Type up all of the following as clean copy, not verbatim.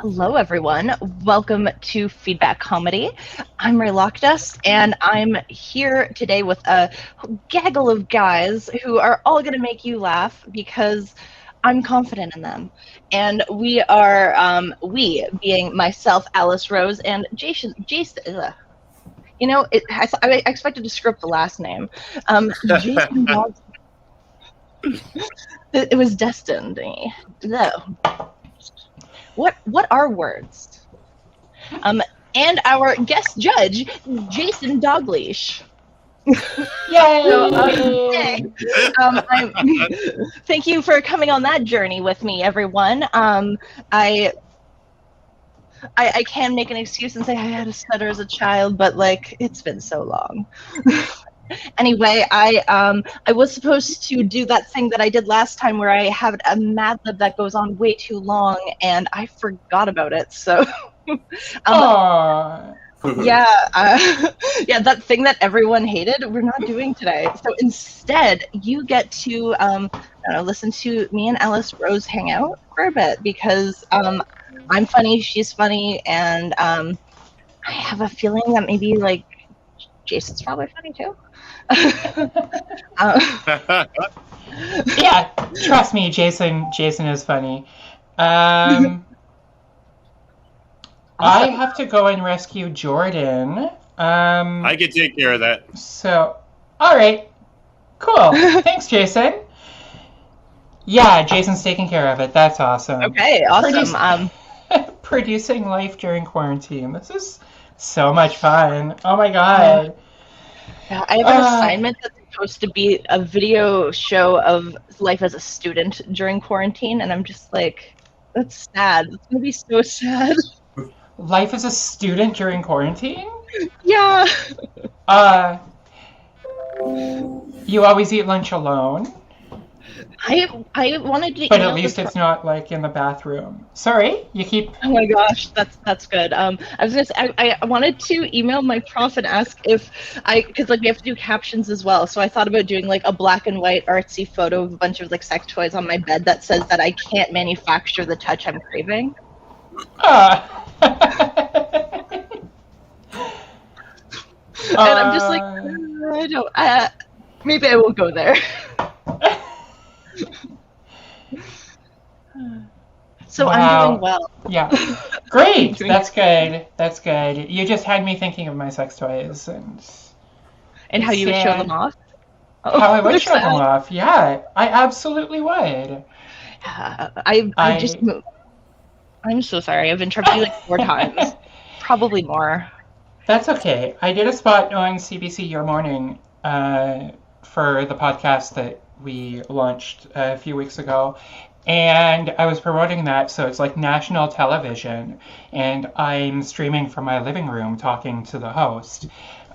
Hello, everyone. Welcome to Feedback Comedy. I'm Rae Lockdust, and I'm here today with a gaggle of guys who are all going to make you laugh because I'm confident in them. And we are, we being myself, Alice Rose, and Jason. I expected to script the last name. Jason Dawes. It was destiny. No. What are words? And our guest judge, Jason Delgeish. Yay! Thank you for coming on that journey with me, everyone. I can make an excuse and say I had a stutter as a child, but it's been so long. Anyway, I was supposed to do that thing that I did last time where I have a Mad Lib that goes on way too long, and I forgot about it. So, yeah, that thing that everyone hated, we're not doing today. So instead, you get to listen to me and Alice Rose hang out for a bit because I'm funny, she's funny, and I have a feeling that maybe Jason's probably funny too. Yeah, trust me, Jason is funny. I have to go and rescue Jordan. I can take care of that. So, all right, cool. Thanks, Jason. Yeah, Jason's taking care of it. That's awesome. Okay, awesome. Producing life during quarantine. This is so much fun. Oh my god. Yeah, I have an assignment that's supposed to be a video show of life as a student during quarantine, and I'm just like, that's sad. It's gonna be so sad. Life as a student during quarantine? Yeah. You always eat lunch alone? I wanted to. But at least it's not in the bathroom. Sorry, you keep. Oh my gosh, that's good. I was gonna say I wanted to email my prof and ask if because we have to do captions as well. So I thought about doing a black and white artsy photo of a bunch of sex toys on my bed that says that I can't manufacture the touch I'm craving. And I'm just like, I don't. Maybe I won't go there. So wow. I'm doing well. Yeah. Great. That's good. That's good. You just had me thinking of my sex toys and how you would show them off. How I would show them off. Yeah, I absolutely would. I'm so sorry. I've interrupted you 4 times. Probably more. That's okay. I did a spot on CBC Your Morning for the podcast that we launched a few weeks ago, and I was promoting that, so it's national television, and I'm streaming from my living room talking to the host,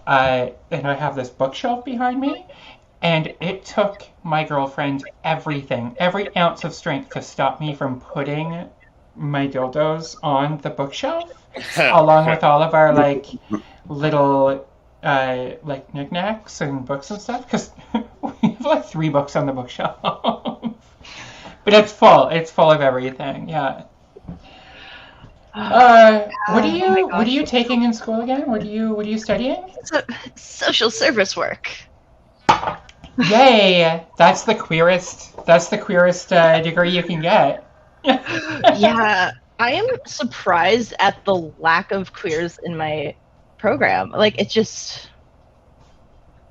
and I have this bookshelf behind me, and it took my girlfriend every ounce of strength to stop me from putting my dildos on the bookshelf along with all of our little knickknacks and books and stuff, because we have 3 books on the bookshelf. But it's full of everything. Yeah. What are you taking in school again? What are you studying? Social service work. Yay! That's the queerest degree you can get. Yeah, I am surprised at the lack of queers in my program. It's just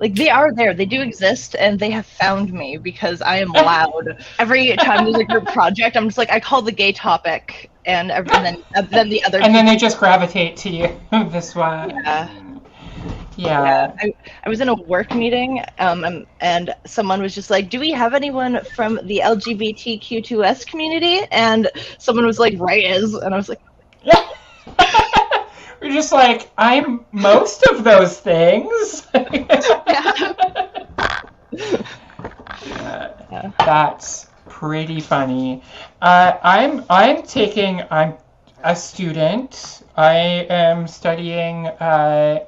they are there, they do exist, and they have found me because I am loud. Every time there's a group project, I'm just I call the gay topic, and then the other. And then they just gravitate to you. This one. Yeah. I was in a work meeting, and someone was just do we have anyone from the LGBTQ2S community? And someone was Rae is, and I was We're just I'm most of those things. That's pretty funny. I'm a student. I am studying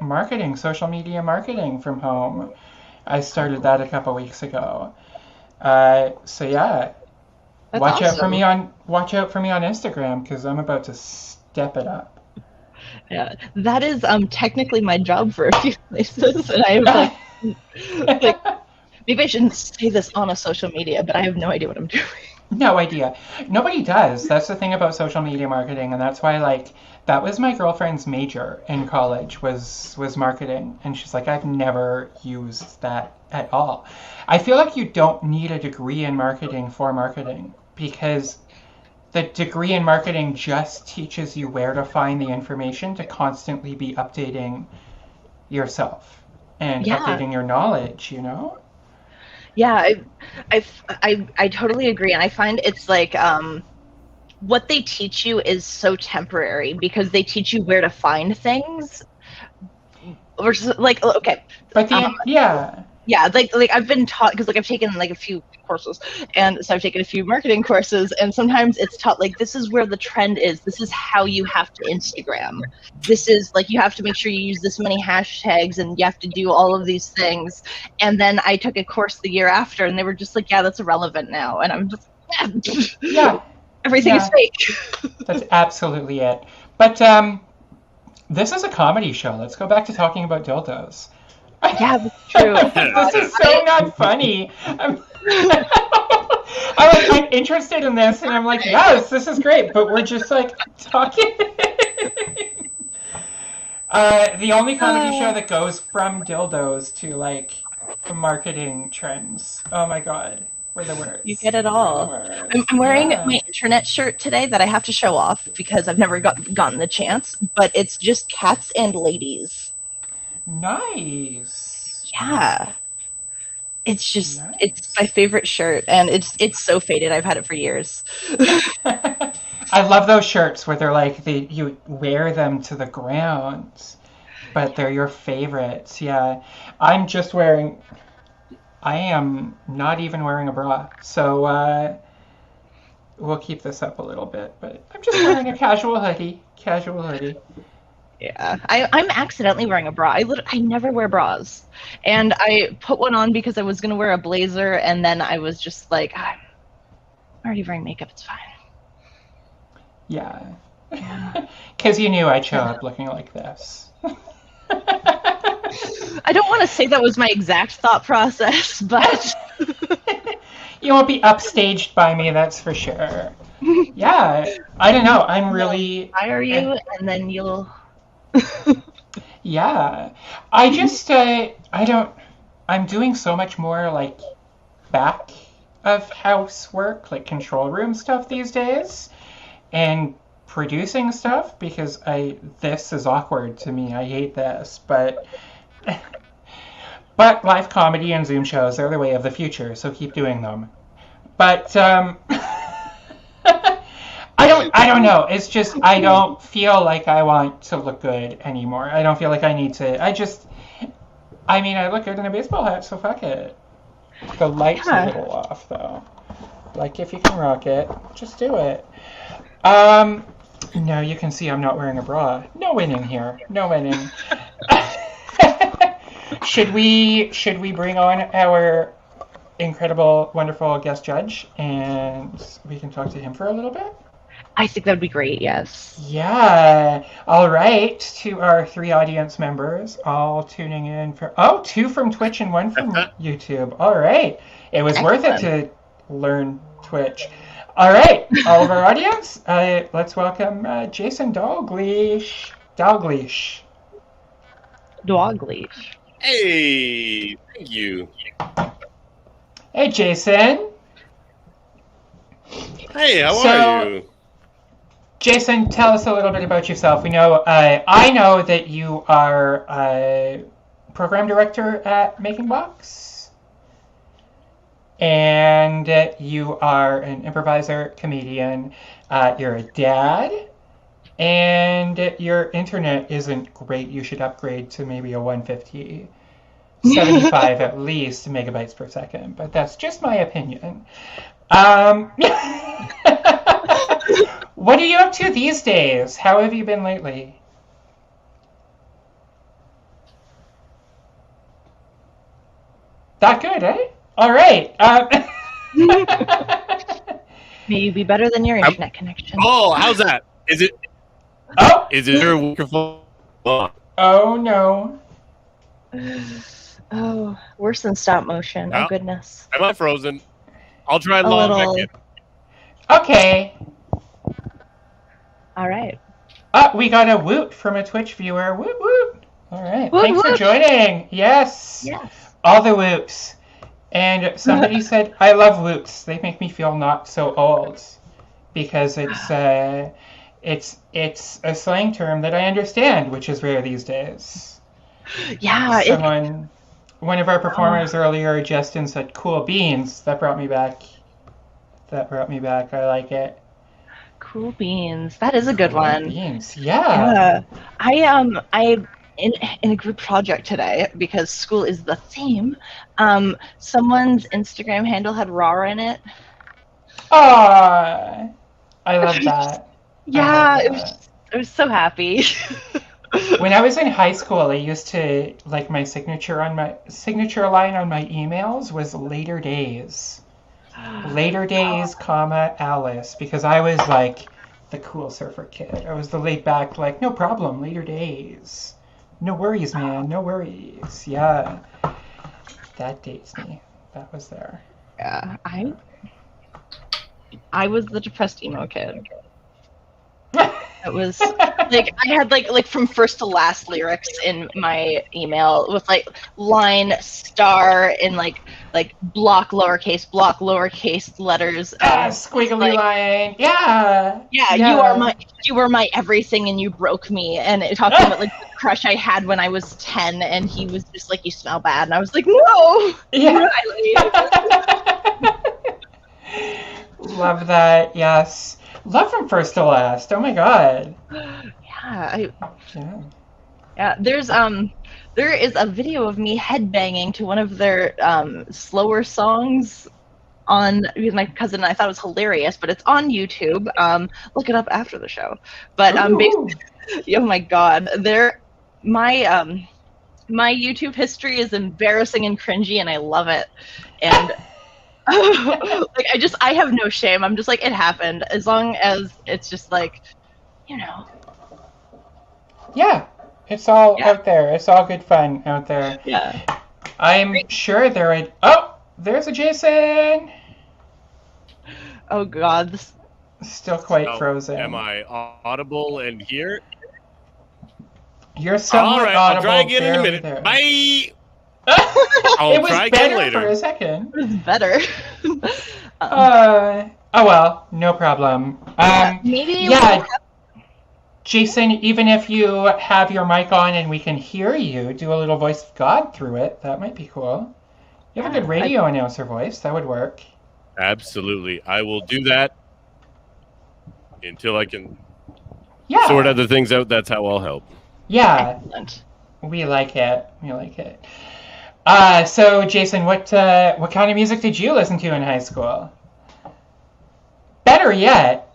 marketing, social media marketing from home. I started that a couple weeks ago. So yeah. That's watch out for awesome. me on Instagram, because I'm about to step it up. Yeah, that is technically my job for a few places, and I have like maybe I shouldn't say this on a social media, but I have no idea what I'm doing. No idea. Nobody does. That's the thing about social media marketing, and that's why that was my girlfriend's major in college was marketing, and she's like, I've never used that at all. I feel like you don't need a degree in marketing for marketing, because the degree in marketing just teaches you where to find the information to constantly be updating yourself and Yeah. updating your knowledge, you know? Yeah, I totally agree, and I find it's like what they teach you is so temporary because they teach you where to find things, versus like okay, But yeah, like I've been taught because like I've taken like a few courses, and so I've taken a few marketing courses, and sometimes it's taught like this is where the trend is, this is how you have to Instagram, this is like you have to make sure you use this many hashtags and you have to do all of these things. And then I took a course the year after, and they were just like, yeah, that's irrelevant now, and I'm just yeah, everything is fake. That's absolutely it. But this is a comedy show. Let's go back to talking about dildos. Yeah, that's true. This is so not funny. I'm interested in this, and I'm like, yes, this is great, but we're just like talking. The only comedy show that goes from dildos to like marketing trends. Oh my god, we're the worst. You get it all. I'm wearing my internet shirt today that I have to show off because I've never gotten the chance, but it's just cats and ladies. Nice. Yeah. It's just it's my favorite shirt, and it's so faded. I've had it for years. I love those shirts where they're like you wear them to the ground, but they're your favorites. Yeah. I am not even wearing a bra, so we'll keep this up a little bit, but I'm just wearing a casual hoodie. Yeah, I'm accidentally wearing a bra. I never wear bras, and I put one on because I was gonna wear a blazer, and then I was just like, I'm already wearing makeup. It's fine. Yeah, because you knew I'd show up looking like this. I don't want to say that was my exact thought process, but you won't be upstaged by me, that's for sure. Yeah, I don't know. I'm really hire you, and then you'll. Yeah, I just I'm doing so much more like back of house work, like control room stuff these days, and producing stuff because this is awkward to me. I hate this, but live comedy and Zoom shows are the way of the future, so keep doing them. But I don't know. It's just I don't feel like I want to look good anymore. I don't feel like I need to. I look good in a baseball hat, so fuck it. The light's a little off though. Like if you can rock it, just do it. No, you can see I'm not wearing a bra. No winning here. No winning. Should we bring on our incredible, wonderful guest judge and we can talk to him for a little bit? I think that would be great, yes. Yeah. All right. To our 3 audience members, all tuning in for... Oh, 2 from Twitch and 1 from YouTube. All right. It was worth it to learn Twitch. All right. All of our audience, let's welcome Jason Delgeish. Hey, thank you. Hey, Jason. Hey, how are you? Jason, tell us a little bit about yourself. We know, I know that you are a program director at Making Box, and you are an improviser, comedian. You're a dad, and your internet isn't great. You should upgrade to maybe a 150, 75 at least megabytes per second, but that's just my opinion. What are you up to these days? How have you been lately? That good, eh? All right. Maybe better than your internet connection. Oh, how's that? Is it? Oh! Is it your microphone? Oh. Oh, no. Oh, worse than stop motion. Oh, Oh. goodness. Am I frozen? I'll try A log little. back in. Okay. All right. We got a woot from a Twitch viewer. Woot, woot. All right. Woot, Thanks for woot. joining. Yes. Yes. All the woots. And somebody said, I love woots. They make me feel not so old. Because it's a slang term that I understand, which is rare these days. Yeah. One of our performers earlier, Justin, said cool beans. That brought me back. I like it. Cool beans. That is a good Cool one. Beans. Yeah. I in a group project today, because school is the theme, someone's Instagram handle had raw in it. Aww. I love that. Yeah, I love that. I was so happy. When I was in high school, I used to, like, my signature line on my emails was later days. Later days, comma, Alice, because I was like the cool surfer kid. I was the laid back, like, no problem, later days. No worries, man, no worries. Yeah. That dates me. That was there. Yeah, I was the depressed emo kid. It was like I had like from first to last lyrics in my email with like line star in like block lowercase letters. Squiggly like, line. Yeah. Yeah, you were my everything and you broke me. And it talked about like the crush I had when I was 10, and he was just like, you smell bad, and I was like, no. Yeah. Riley. Love that. Yes. Love from first to last. Oh my god. Yeah. There is a video of me headbanging to one of their slower songs with my cousin, and I thought it was hilarious, but it's on YouTube. Look it up after the show. But basically, oh my god, my YouTube history is embarrassing and cringy, and I love it. And like I have no shame. I'm just like, it happened. As long as it's just like, you know. Yeah, it's all out there. It's all good fun out there. Yeah. I'm sure there's a Jason. Oh god. Still quite frozen. Am I audible and here? You're somewhat all right, audible. I'll try again in a minute. There. Bye. It was try better again later. for a second. It was better. Oh well, no problem. Maybe. Jason, even if you have your mic on and we can hear you, do a little voice of God through it. That might be cool. You have a good radio announcer voice. That would work. Absolutely. I will do that until I can sort other things out. That's how I'll help. Yeah. Excellent. We like it. So, Jason, what kind of music did you listen to in high school? Better yet,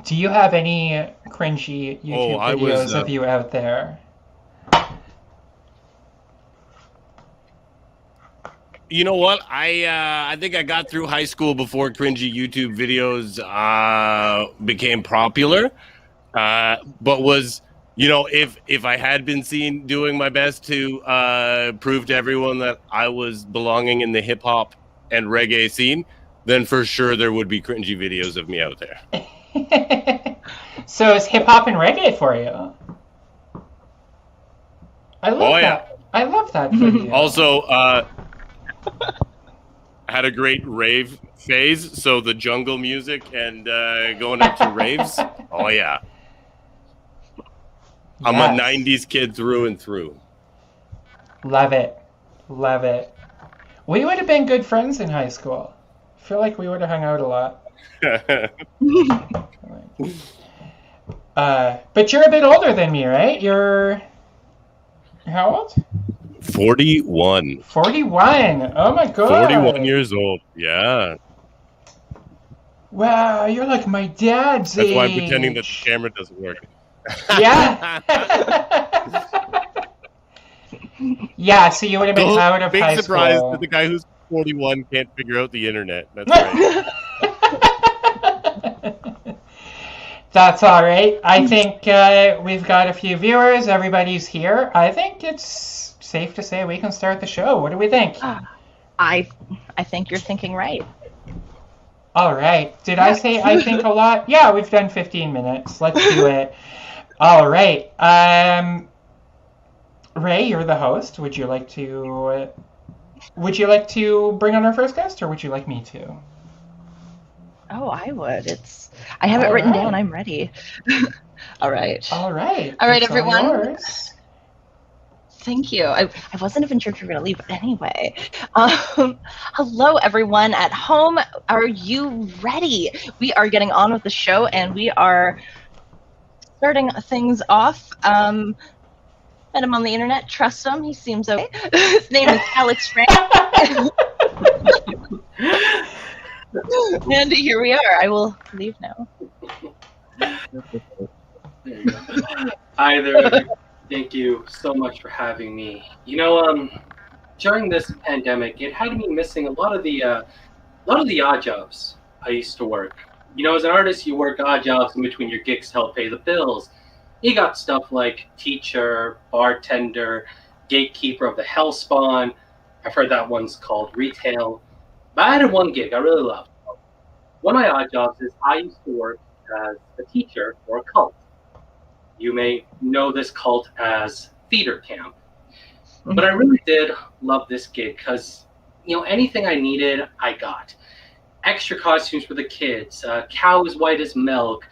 do you have any cringy YouTube videos of you out there? You know what? I think I got through high school before cringy YouTube videos became popular. But was, if I had been seen doing my best to prove to everyone that I was belonging in the hip hop and reggae scene, then for sure there would be cringy videos of me out there. So it's hip hop and reggae for you. I love that. I love that for you. Also, I had a great rave phase, so the jungle music and going up to raves. Oh yeah. I'm a 90s kid through and through. Love it. We would have been good friends in high school. I feel like we would have hung out a lot. But you're a bit older than me, right? You're how old? 41. 41. Oh my god. 41 years old. Yeah. Wow, you're like my dad's age. That's why I'm pretending that the camera doesn't work. Yeah. Yeah, so you would have been out of high school. Big surprise that the guy who's 41 can't figure out the internet. That's right. That's all right. I think we've got a few viewers. Everybody's here. I think it's safe to say we can start the show. What do we think? I think you're thinking right. All right. Did I say I think a lot? Yeah, we've done 15 minutes. Let's do it. All right. Rae, you're the host. Would you like to bring on our first guest, or would you like me to? Oh, I would. I have it written down. I'm ready. All right. All right. All right, everyone. Thank you. I wasn't even sure if you were going to leave anyway. Hello, everyone at home. Are you ready? We are getting on with the show, and we are starting things off. Met him on the internet. Trust him. He seems okay. His name is Alex Frank. And here we are. I will leave now. Hi there. Thank you so much for having me. During this pandemic, it had me missing a lot of the odd jobs I used to work. As an artist, you work odd jobs in between your gigs to help pay the bills. You got stuff like teacher, bartender, gatekeeper of the hellspawn. I've heard that one's called retail. But I had one gig I really loved. One of my odd jobs is I used to work as a teacher for a cult. You may know this cult as theater camp. But I really did love this gig because, anything I needed, I got. Extra costumes for the kids, cow as white as milk,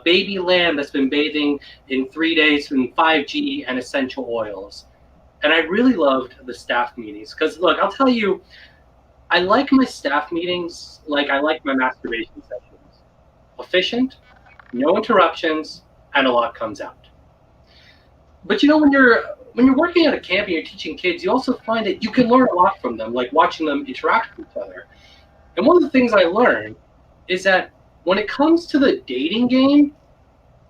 baby lamb that's been bathing in 3 days in 5G and essential oils. And I really loved the staff meetings because, look, I'll tell you, I like my staff meetings like I like my masturbation sessions. Efficient, no interruptions, and a lot comes out. But when you're working at a camp and you're teaching kids, you also find that you can learn a lot from them, like watching them interact with each other. And one of the things I learned is that when it comes to the dating game,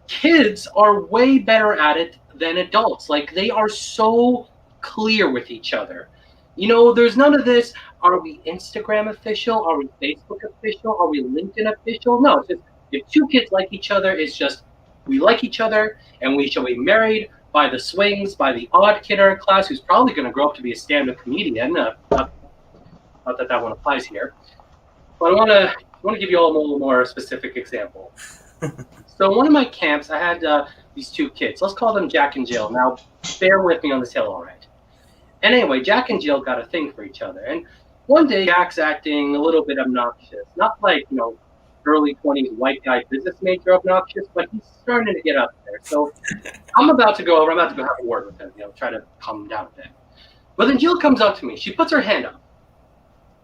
kids are way better at it than adults. Like, they are so clear with each other. There's none of this, are we Instagram official? Are we Facebook official? Are we LinkedIn official? No, it's just if two kids like each other, it's just we like each other and we shall be married by the swings, by the odd kid in our class who's probably going to grow up to be a stand-up comedian. Not that one applies here. But I want to give you all a little more specific example. So one of my camps, I had these two kids. Let's call them Jack and Jill. Now, bear with me on this hill, all right? And anyway, Jack and Jill got a thing for each other. And one day, Jack's acting a little bit obnoxious. Not like, early 20s white guy business major obnoxious, but he's starting to get up there. So I'm about to go have a word with him, try to calm him down a bit. But then Jill comes up to me. She puts her hand up.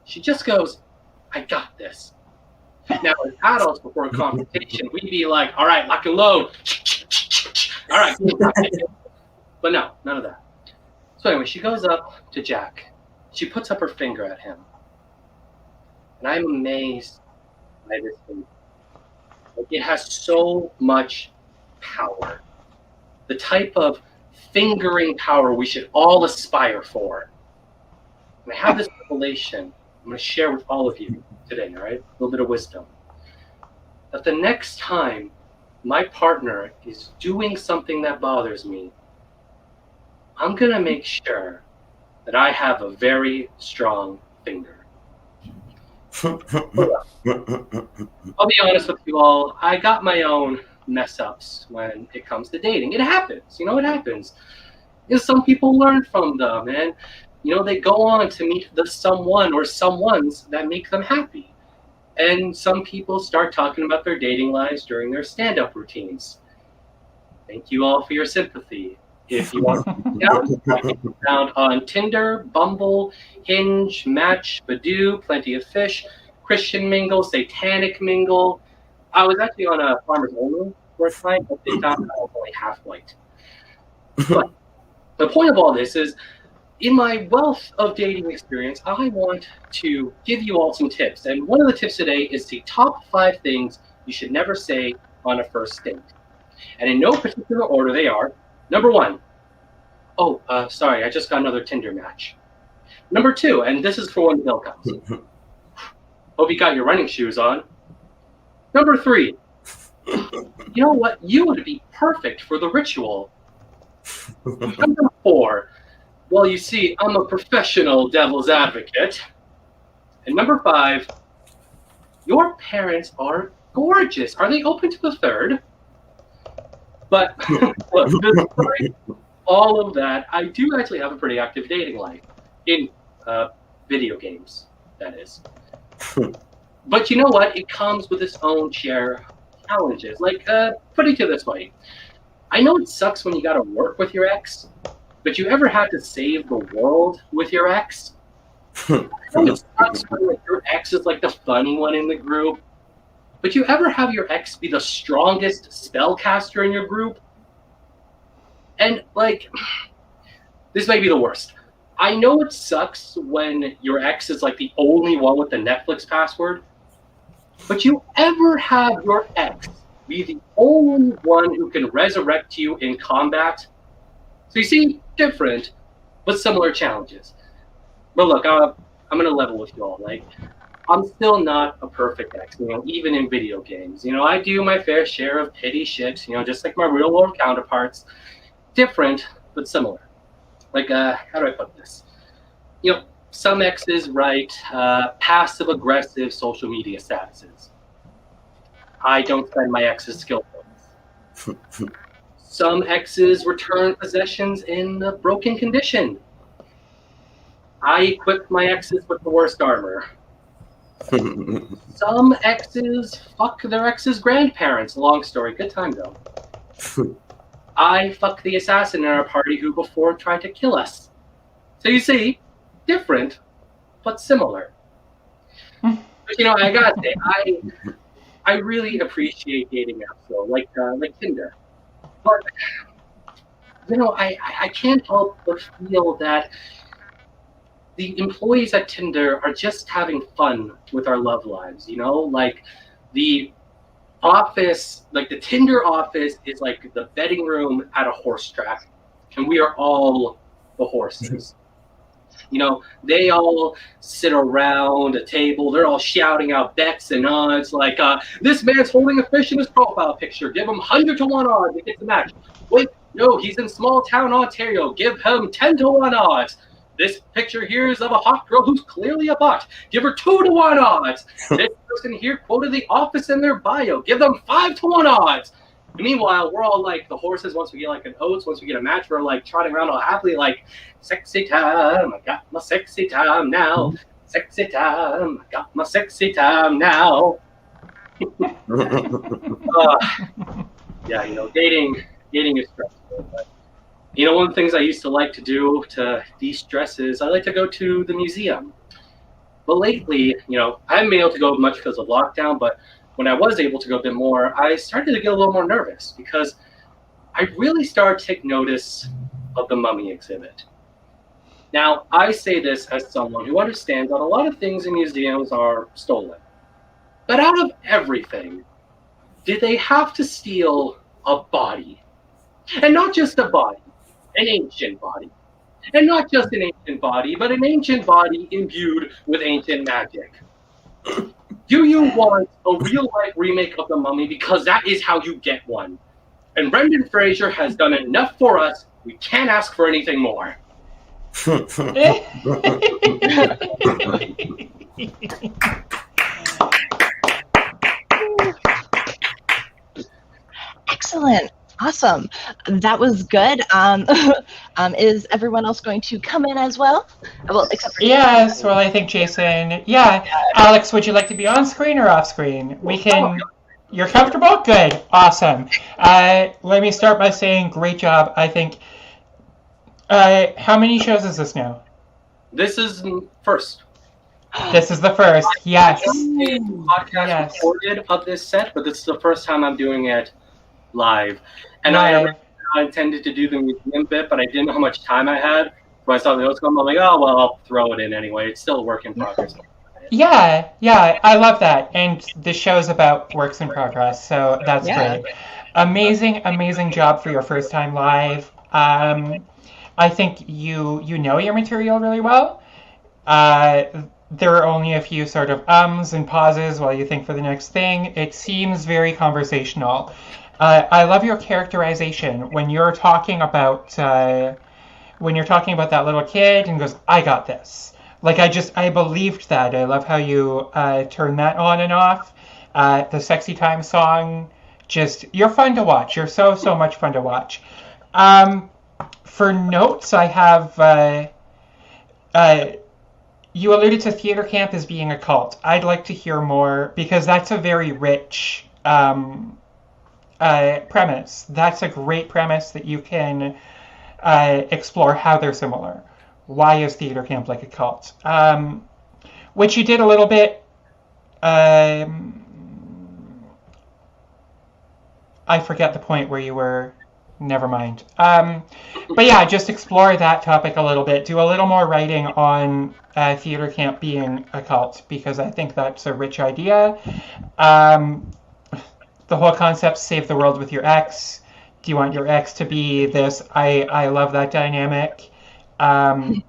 She just goes, I got this. Now, as adults, before a confrontation, we'd be like, all right, lock and load. All right. But no, none of that. So anyway, she goes up to Jack. She puts up her finger at him. And I'm amazed by this thing. Like, it has so much power. The type of fingering power we should all aspire for. And I have this revelation I'm going to share with all of you today, all right? A little bit of wisdom. That the next time my partner is doing something that bothers me, I'm going to make sure that I have a very strong finger. I'll be honest with you all, I got my own mess-ups when it comes to dating. It happens, it happens. Some people learn from them, and they go on to meet the someone or someones that make them happy. And some people start talking about their dating lives during their stand-up routines. Thank you all for your sympathy. If you want to find out, I can be found on Tinder, Bumble, Hinge, Match, Badoo, Plenty of Fish, Christian Mingle, Satanic Mingle. I was actually on a Farmer's Only for a time, but they found I was only half white. But the point of all this is, in my wealth of dating experience, I want to give you all some tips. And one of the tips today is the top 5 things you should never say on a first date. And in no particular order they are. Number 1, sorry, I just got another Tinder match. Number 2, and this is for when the bill comes. Hope you got your running shoes on. Number 3, you know what? You would be perfect for the ritual. Number 4, well, you see, I'm a professional devil's advocate. And number 5, your parents are gorgeous. Are they open to the 3rd? But look, despite all of that, I do actually have a pretty active dating life. In video games, that is. But you know what? It comes with its own share of challenges. Like, put it this way. I know it sucks when you gotta work with your ex, but you ever had to save the world with your ex? I know it sucks when like, your ex is like the funny one in the group, but you ever have your ex be the strongest spellcaster in your group? And, like, this may be the worst. I know it sucks when your ex is, like, the only one with the Netflix password, but you ever have your ex be the only one who can resurrect you in combat? So you see, different, but similar challenges. But look, I'm going to level with you all. Like, I'm still not a perfect ex, even in video games. I do my fair share of petty shit, just like my real-world counterparts. Different, but similar. Like, how do I put this? Some exes write passive-aggressive social media statuses. I don't send my exes skill points. Some exes return possessions in a broken condition. I equip my exes with the worst armor. Some exes fuck their exes' grandparents. Long story, good time though. I fuck the assassin in our party who before tried to kill us. So you see, different, but similar. But I gotta say, I really appreciate dating apps though, like Tinder. But I can't help but feel that the employees at Tinder are just having fun with our love lives, like the office, like the Tinder office is like the betting room at a horse track, and we are all the horses. They all sit around a table, they're all shouting out bets and odds, like, this man's holding a fish in his profile picture, give him 100 to 1 odds, it gets a match. Wait, no, he's in small town Ontario, give him 10 to 1 odds. This picture here is of a hot girl who's clearly a bot. Give her 2 to 1 odds. This person here quoted The Office in their bio. Give them 5 to 1 odds. And meanwhile, we're all like the horses. Once we get like an oats, once we get a match, we're like trotting around all happily, like, sexy time. I got my sexy time now. Sexy time. I got my sexy time now. Yeah, dating is stressful. But one of the things I used to like to do to de-stress is I like to go to the museum. But lately, I haven't been able to go much because of lockdown, but when I was able to go a bit more, I started to get a little more nervous because I really started to take notice of the mummy exhibit. Now, I say this as someone who understands that a lot of things in museums are stolen. But out of everything, did they have to steal a body? And not just a body. An ancient body. And not just an ancient body, but an ancient body imbued with ancient magic. Do you want a real-life remake of The Mummy? Because that is how you get one. And Brendan Fraser has done enough for us. We can't ask for anything more. Excellent. Awesome. That was good. Is everyone else going to come in as well? Well, except for Yes, well, I think Jason. Yeah. Alex, would you like to be on screen or off screen? We can. You're comfortable? Good. Awesome. Let me start by saying great job. I think. How many shows is this now? This is first. This is the first. Yes. I did a podcast recorded of this set, but this is the first time I'm doing it live. And I intended to do the museum bit, but I didn't know how much time I had. When I saw the notes come, I'm like, oh, well, I'll throw it in anyway. It's still a work in progress. Yeah, I love that. And this show's about works in progress, so that's great. Amazing job for your first time live. I think you know your material really well. there are only a few sort of ums and pauses while you think for the next thing. It seems very conversational. I love your characterization when you're talking about that little kid and goes, "I got this." Like I believed that. I love how you turn that on and off. The sexy time song, you're fun to watch. You're so much fun to watch. For notes, I have. You alluded to theater camp as being a cult. I'd like to hear more because that's a very rich premise. That's a great premise that you can explore how they're similar. Why is theater camp like a cult? Which you did a little bit. I forget the point where you were. Never mind. But yeah, just explore that topic a little bit. Do a little more writing on theater camp being a cult, because I think that's a rich idea. The whole concept, save the world with your ex. Do you want your ex to be this? I love that dynamic. And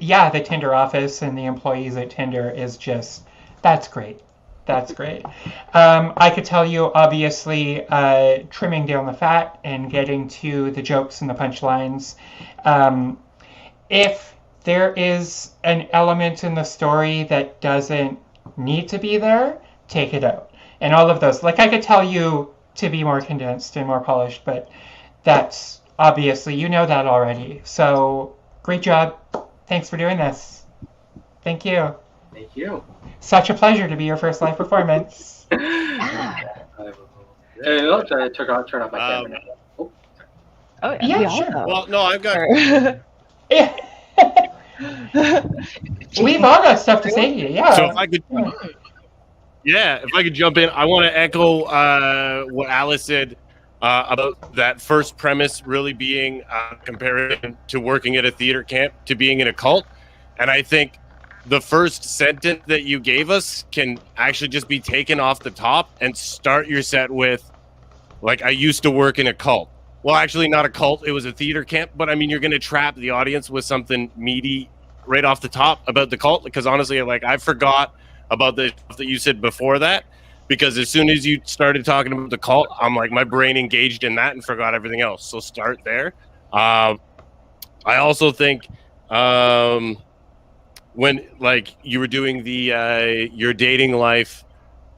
yeah, the Tinder office and the employees at Tinder is that's great. That's great. I could tell you, obviously, trimming down the fat and getting to the jokes and the punchlines. If there is an element in the story that doesn't need to be there, take it out. And all of those. Like, I could tell you to be more condensed and more polished, but that's obviously, you know that already. So, great job. Thanks for doing this. Thank you. Thank you. Such a pleasure to be your first live performance. Turn off my camera. Oh Yeah, sure. Well, no, I've got. We've all got stuff to say to you, yeah. So if I could jump in, I want to echo what Alice said about that first premise really being comparison to working at a theater camp to being in a cult. And I think the first sentence that you gave us can actually just be taken off the top and start your set with, like, I used to work in a cult. Well, actually not a cult, it was a theater camp, but I mean, you're going to trap the audience with something meaty right off the top about the cult, because honestly, like, I forgot about the stuff that you said before that, because as soon as you started talking about the cult, I'm like, my brain engaged in that and forgot everything else. So start there. I also think when, like, you were doing the your dating life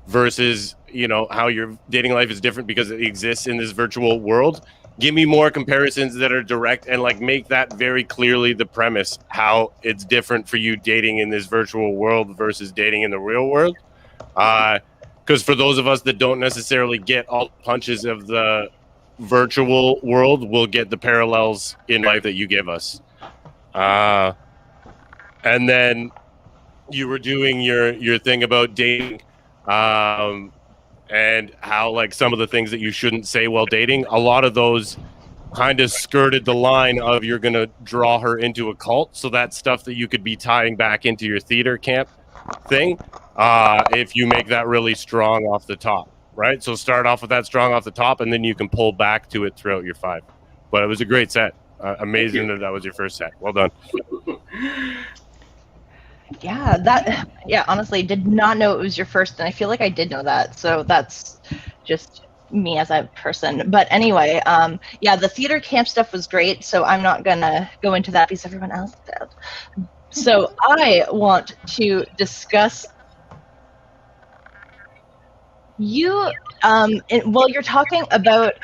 versus, you know, how your dating life is different because it exists in this virtual world, give me more comparisons that are direct and, like, make that very clearly the premise, how it's different for you dating in this virtual world versus dating in the real world. Because for those of us that don't necessarily get all the punches of the virtual world, we'll get the parallels in life that you give us. And then you were doing your thing about dating, and how, like, some of the things that you shouldn't say while dating, a lot of those kind of skirted the line of you're going to draw her into a cult. So that's stuff that you could be tying back into your theater camp thing if you make that really strong off the top, right? So start off with that strong off the top, and then you can pull back to it throughout your 5. But it was a great set. Amazing that was your first set. Well done. Yeah, honestly, did not know it was your first, and I feel like I did know that, so that's just me as a person. But anyway, the theater camp stuff was great, so I'm not gonna go into that because everyone else did. So I want to discuss you, while you're talking about,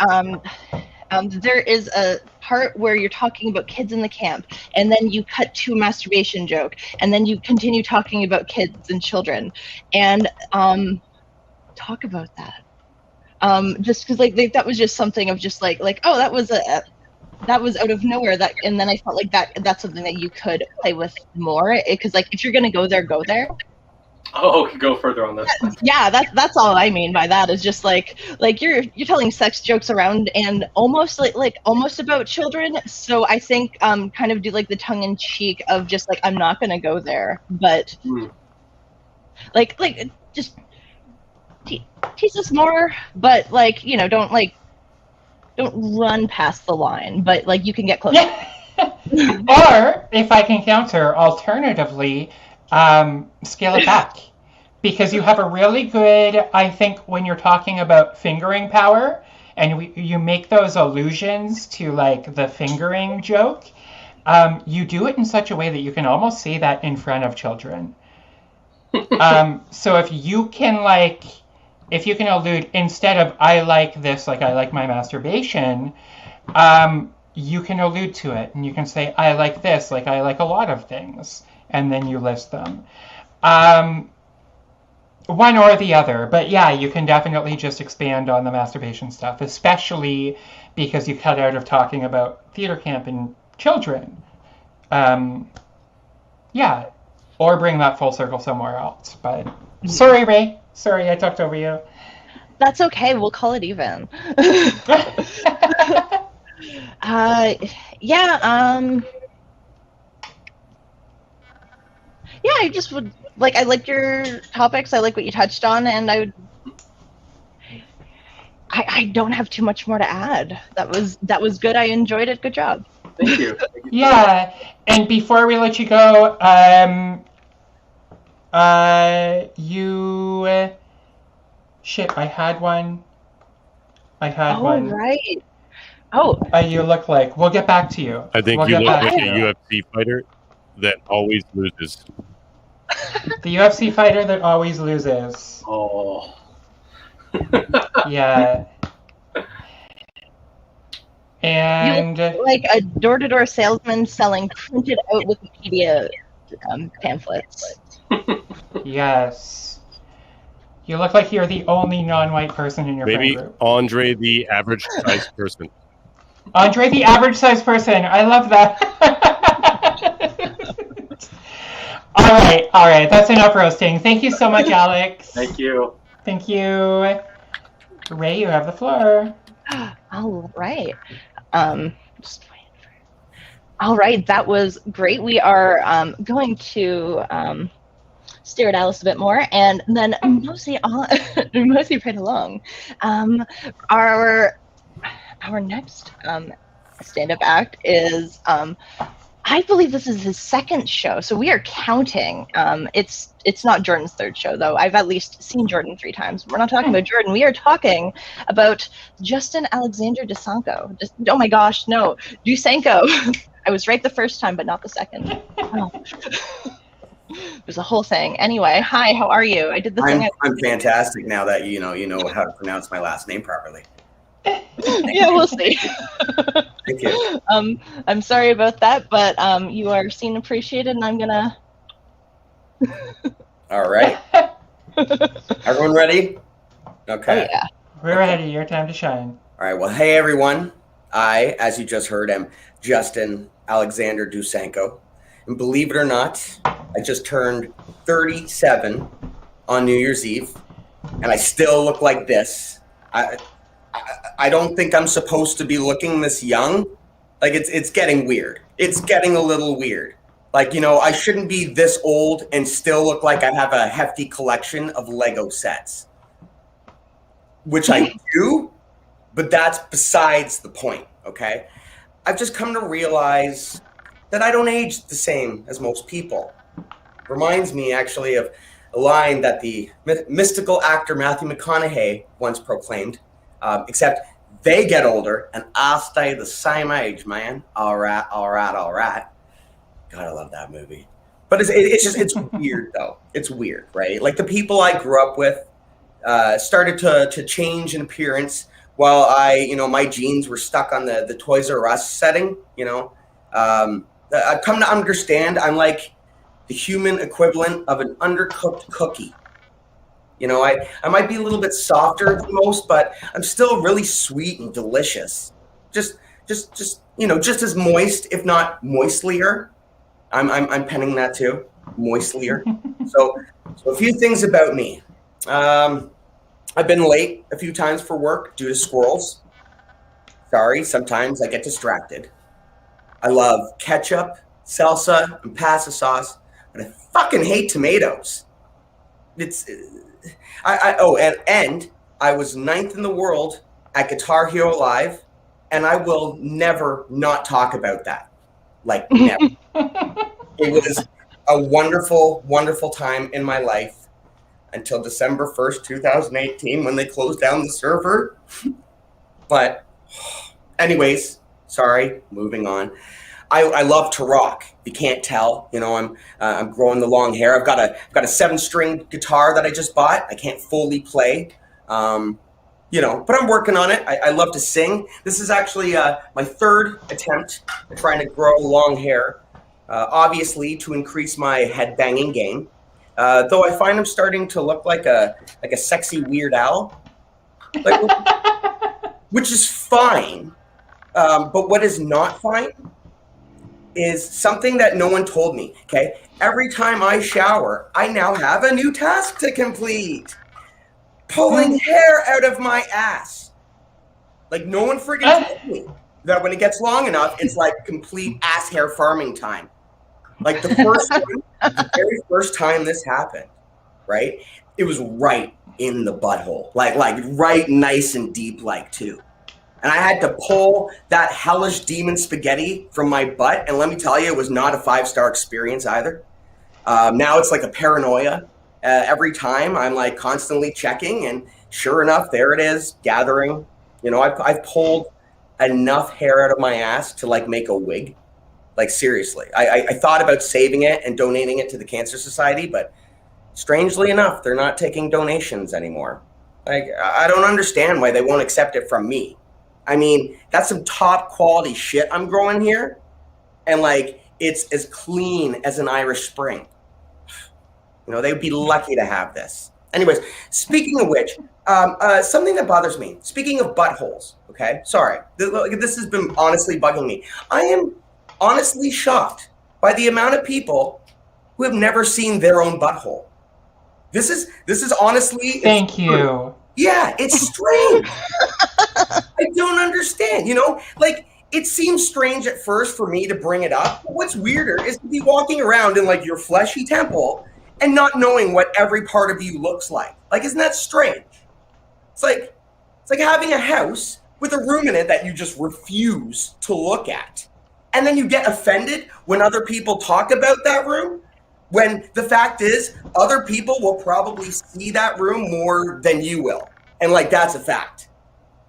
there is a part where you're talking about kids in the camp, and then you cut to a masturbation joke, and then you continue talking about kids and children, and talk about that. Just because, like, that was just something of just like oh, that was out of nowhere. That, and then I felt like that's something that you could play with more, because, like, if you're gonna go there, go there. Oh, go further on this. Yeah, that's all I mean by that, is just like you're telling sex jokes around and almost like almost about children. So I think kind of do like the tongue in cheek of just like, I'm not gonna go there, but like just tease us more, but, like, you know, don't run past the line, but, like, you can get closer. Or if I can counter, alternatively, scale it back. Because you have a really good, I think, when you're talking about fingering power, and you make those allusions to like the fingering joke, you do it in such a way that you can almost say that in front of children. So if you can allude, instead of I like this, like I like my masturbation, you can allude to it, and you can say I like this, like I like a lot of things, and then you list them. One or the other, but yeah, you can definitely just expand on the masturbation stuff, especially because you cut out of talking about theater camp and children. Yeah, or bring that full circle somewhere else. But sorry, Rae. Sorry, I talked over you. That's okay. We'll call it even. Yeah, I just would like. I like your topics. I like what you touched on, and I don't have too much more to add. That was good. I enjoyed it. Good job. Thank you. Yeah, and before we let you go, shit, I had one. Oh, right. Oh, You look like. We'll get back to you. I think We'll you get look back like to a you. UFC fighter that always loses. The UFC fighter that always loses. Oh. Yeah. And you look like a door-to-door salesman selling printed out Wikipedia pamphlets. yes. You look like you're the only non-white person in your Maybe friend group. Andre, the average size person. Andre, the average size person. I love that. All right. That's enough roasting. Thank you so much, Alex. Thank you. Thank you. Rae, you have the floor. All right. Just waiting for. All right, that was great. We are going to stare at Alice a bit more, and then mosey right along. Our next stand-up act is. I believe this is his second show, so we are counting. It's not Jordan's third show, though. I've at least seen Jordan 3 times. We're not talking about Jordan. We are talking about Justin Alexander DeSanko. Oh my gosh, no, Dusanko. I was right the first time, but not the second. Oh. There's a whole thing. Anyway, hi, how are you? I did the thing. I'm fantastic now that you know how to pronounce my last name properly. Yeah, we'll see. Thank you. I'm sorry about that, but you are seen and appreciated, and I'm gonna. All right. Everyone ready? Okay. Oh, yeah. We're ready. Your time to shine. All right. Well, hey everyone. I, as you just heard, am Justin Alexander Dusanko, and believe it or not, I just turned 37 on New Year's Eve, and I still look like this. I don't think I'm supposed to be looking this young. Like it's getting weird. It's getting a little weird. Like, I shouldn't be this old and still look like I have a hefty collection of Lego sets. Which I do, but that's besides the point, okay? I've just come to realize that I don't age the same as most people. Reminds me actually of a line that the mystical actor Matthew McConaughey once proclaimed. Except they get older and I'll stay the same age, man. All right. God, I love that movie. But it's weird though. It's weird, right? Like the people I grew up with started to change in appearance while my genes were stuck on the Toys R Us setting. I've come to understand I'm like the human equivalent of an undercooked cookie. I might be a little bit softer than most, but I'm still really sweet and delicious. Just as moist, if not moistlier. I'm penning that too, moistlier. So a few things about me. I've been late a few times for work due to squirrels. Sorry, sometimes I get distracted. I love ketchup, salsa, and pasta sauce, but I fucking hate tomatoes. And I was 9th in the world at Guitar Hero Live, and I will never not talk about that. Like, never. a wonderful, wonderful time in my life until December 1st, 2018, when they closed down the server. But anyways, sorry, moving on. I love to rock. If you can't tell, I'm growing the long hair. I've got a 7-string guitar that I just bought. I can't fully play, but I'm working on it. I love to sing. This is actually my third attempt at trying to grow long hair, obviously to increase my head banging game. Though I find I'm starting to look like a sexy Weird Al, which is fine. But what is not fine is something that no one told me, okay? Every time I shower, I now have a new task to complete. Pulling hair out of my ass. Like, no one freaking told me that when it gets long enough, it's like complete ass hair farming time. Like the very first time this happened, right? It was right in the butthole. Like right nice and deep too. And I had to pull that hellish demon spaghetti from my butt. And let me tell you, it was not a 5-star experience either. Now it's like a paranoia. Every time I'm like constantly checking, and sure enough, there it is, gathering. I've pulled enough hair out of my ass to like make a wig. Like seriously, I thought about saving it and donating it to the Cancer Society, but strangely enough, they're not taking donations anymore. Like, I don't understand why they won't accept it from me. I mean, that's some top quality shit I'm growing here. And like, it's as clean as an Irish Spring. They'd be lucky to have this. Anyways, speaking of which, something that bothers me, speaking of buttholes, okay? Sorry, this has been honestly bugging me. I am honestly shocked by the amount of people who have never seen their own butthole. This is honestly... Thank you. Yeah, it's strange. I don't understand, like it seems strange at first for me to bring it up. But what's weirder is to be walking around in like your fleshy temple and not knowing what every part of you looks like. Like, isn't that strange? It's like having a house with a room in it that you just refuse to look at. And then you get offended when other people talk about that room, when the fact is other people will probably see that room more than you will. And like, that's a fact.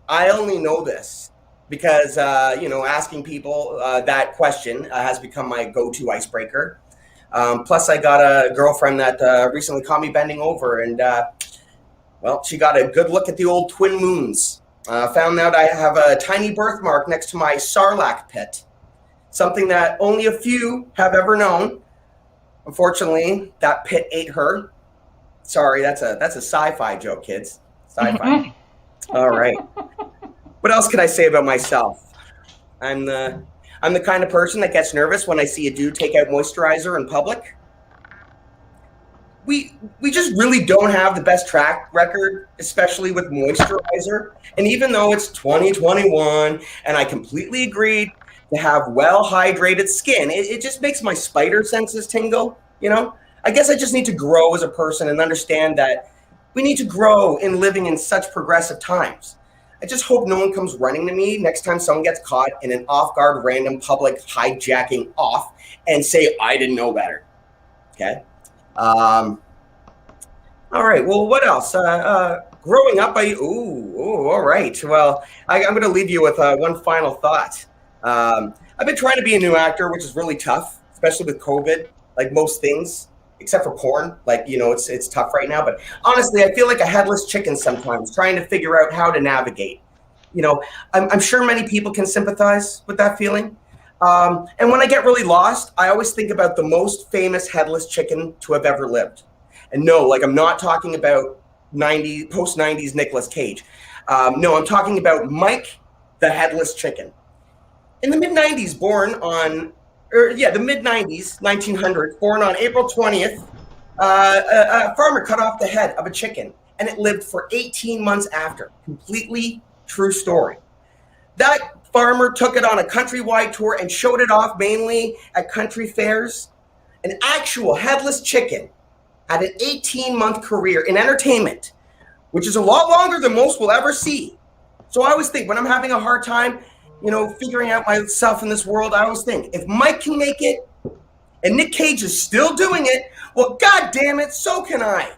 I only know this because, asking people that question has become my go-to icebreaker. Plus, I got a girlfriend that recently caught me bending over, and, she got a good look at the old twin moons. Found out I have a tiny birthmark next to my sarlacc pit, something that only a few have ever known. Unfortunately, that pit ate her. Sorry, that's a sci-fi joke, kids. Sci-fi. All right. What else can I say about myself? I'm the kind of person that gets nervous when I see a dude take out moisturizer in public. We just really don't have the best track record, especially with moisturizer. And even though it's 2021 and I completely agreed to have well-hydrated skin, it just makes my spider senses tingle, I guess I just need to grow as a person and understand that we need to grow in living in such progressive times. I just hope no one comes running to me next time someone gets caught in an off-guard random public hijacking off and say, I didn't know better. Okay? All right, well, what else? Growing up, all right. Well, I'm going to leave you with one final thought. I've been trying to be a new actor, which is really tough, especially with COVID, like most things, except for porn. Like, it's tough right now. But honestly, I feel like a headless chicken sometimes, trying to figure out how to navigate. I'm sure many people can sympathize with that feeling. And when I get really lost, I always think about the most famous headless chicken to have ever lived. And no, like, I'm not talking about post-90s Nicolas Cage. No, I'm talking about Mike the Headless Chicken. In the mid-90s, the mid-90s, 1900s, born on April 20th, a farmer cut off the head of a chicken, and it lived for 18 months after. Completely true story. That farmer took it on a countrywide tour and showed it off mainly at country fairs. An actual headless chicken had an 18-month career in entertainment, which is a lot longer than most will ever see. So I always think when I'm having a hard time, figuring out myself in this world, I always think, if Mike can make it, and Nick Cage is still doing it, well, God damn it, so can I.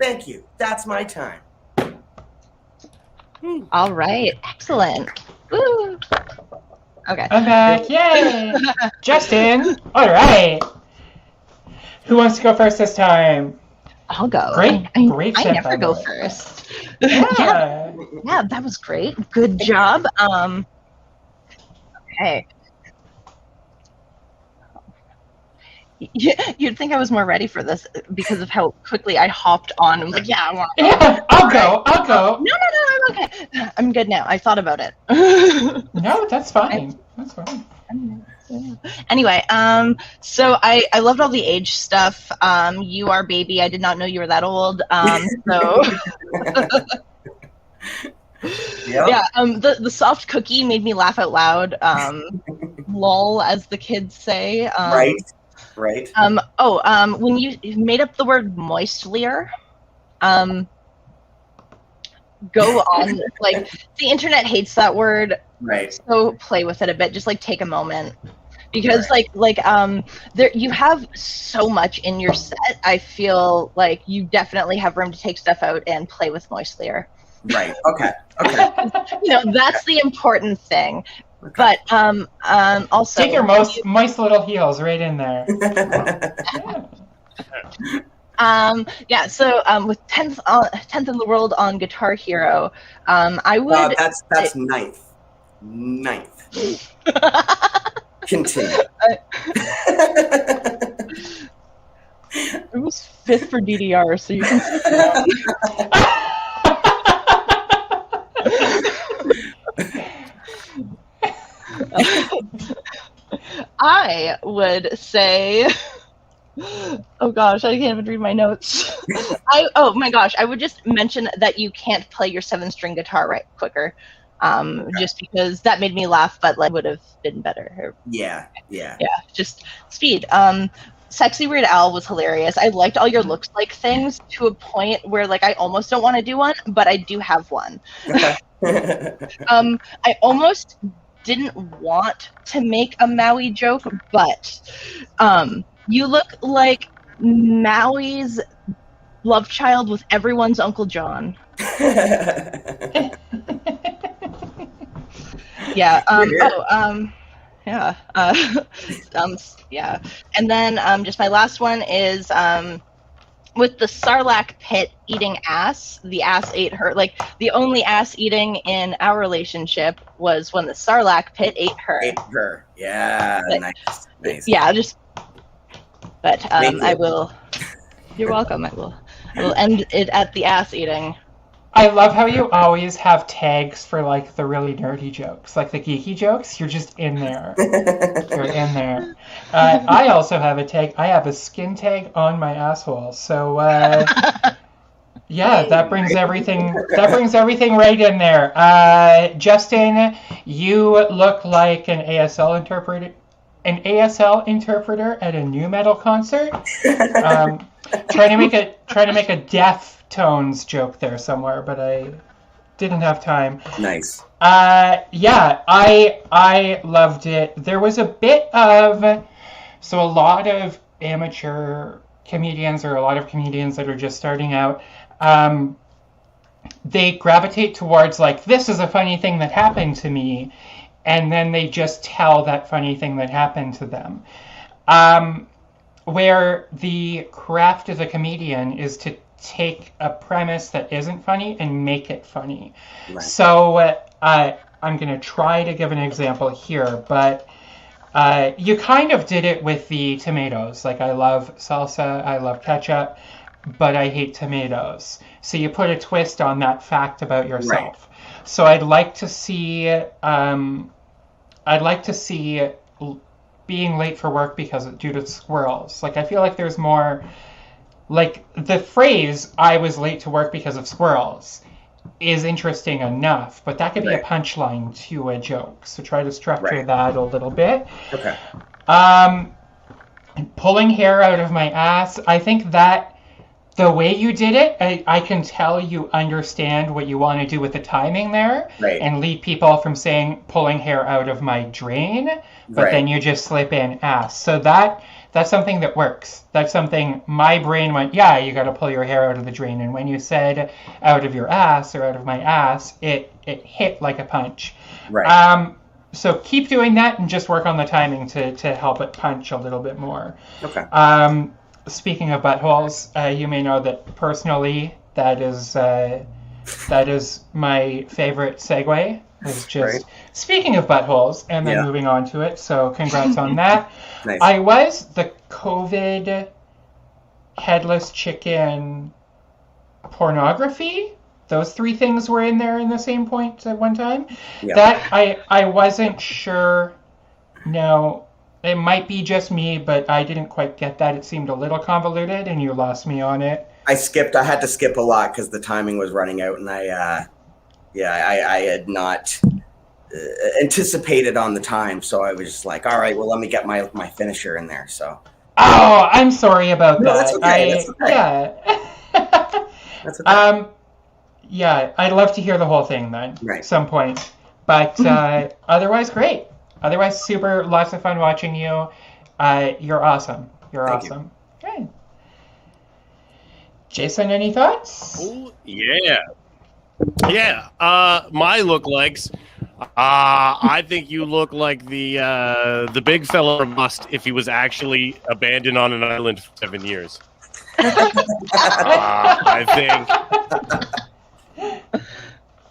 Thank you. That's my time. All right. Excellent. Woo. Okay. I'm back. Yay! Justin. All right. Who wants to go first this time? I'll go. Great I tip, never by go the way. first. Yeah. Yeah, that was great. Good job. Okay. You'd think I was more ready for this because of how quickly I hopped on. I was like, yeah, I want to go. Yeah, I'll go. No, I'm okay. I'm good now. I thought about it. No, that's fine. That's fine. Anyway, so I loved all the age stuff. You are baby. I did not know you were that old. So Yep. yeah, the soft cookie made me laugh out loud. Lol, as the kids say. Right. When you made up the word moistlier, go on. Like, the internet hates that word. Right. So play with it a bit. Just like take a moment. Because there you have so much in your set. I feel like you definitely have room to take stuff out and play with moistlier. Right. Okay. That's the important thing. But also Take your moist little heels right in there. So with 10th in the world on Guitar Hero, I would. That's ninth. Continue. It was 5th for DDR, so you can sit down. I would say, oh gosh, I can't even read my notes. Oh my gosh, I would just mention that you can't play your 7-string guitar right quicker, just because that made me laugh, but like would have been better. Yeah, just speed. Sexy Weird Al was hilarious. I liked all your looks like things to a point where like I almost don't want to do one, but I do have one. I almost didn't want to make a Maui joke, but you look like Maui's love child with everyone's Uncle John. Yeah. Yeah. And then just my last one is with the Sarlacc pit eating ass. The ass ate her. Like, the only ass eating in our relationship was when the Sarlacc pit ate her. Yeah. But, nice. Yeah. But I will. You're welcome. I will end it at the ass eating. I love how you always have tags for like the really nerdy jokes, like the geeky jokes. You're just in there. You're in there. I also have a tag. I have a skin tag on my asshole. So yeah, that brings everything. That brings everything right in there. Justin, you look like an ASL interpreter. An ASL interpreter at a new metal concert. Trying to make a Deftones joke there somewhere, but I didn't have time. Nice. Yeah, I loved it. There was a bit of a lot of amateur comedians or a lot of comedians that are just starting out. They gravitate towards like, this is a funny thing that happened to me, and then they just tell that funny thing that happened to them. Where the craft of a comedian is to take a premise that isn't funny and make it funny. Right. So I'm going to try to give an example here, but you kind of did it with the tomatoes. Like, I love salsa, I love ketchup, but I hate tomatoes. So you put a twist on that fact about yourself. Right. So I'd like to see being late for work due to squirrels. Like, I feel like there's more, like, the phrase "I was late to work because of squirrels" is interesting enough, but that could be a punchline to a joke. So try to structure that a little bit. Okay. Pulling hair out of my ass. I think that the way you did it, I can tell you understand what you want to do with the timing there, Right. and lead people from saying pulling hair out of my drain, but Right. then you just slip in ass. So that's something that works. That's something my brain went, yeah, you got to pull your hair out of the drain. And when you said out of your ass or out of my ass, it hit like a punch. Right. So keep doing that and just work on the timing to help it punch a little bit more. Okay. Speaking of buttholes, you may know that personally, that is my favorite segue. Is just Right. speaking of buttholes and then Yeah. moving on to it. So congrats on that. Nice. I was the COVID headless chicken pornography. Those three things were in there in the same point at one time. Yeah. That I wasn't sure. No, it might be just me, but I didn't quite get that. It seemed a little convoluted, and you lost me on it. I had to skip a lot because the timing was running out, and I had not anticipated on the time, so I was just like, all right, well, let me get my finisher in there. So. Oh, I'm sorry about No, that. that's okay. That's okay. Yeah. That's okay. Yeah, I'd love to hear the whole thing then, Right. at some point. But otherwise, great. Otherwise, super, lots of fun watching you. You're awesome. You're Thank you. awesome. Good. Jason, any thoughts? Oh, yeah. Yeah. My lookalikes. I think you look like the big fella from Must if he was actually abandoned on an island for 7 years.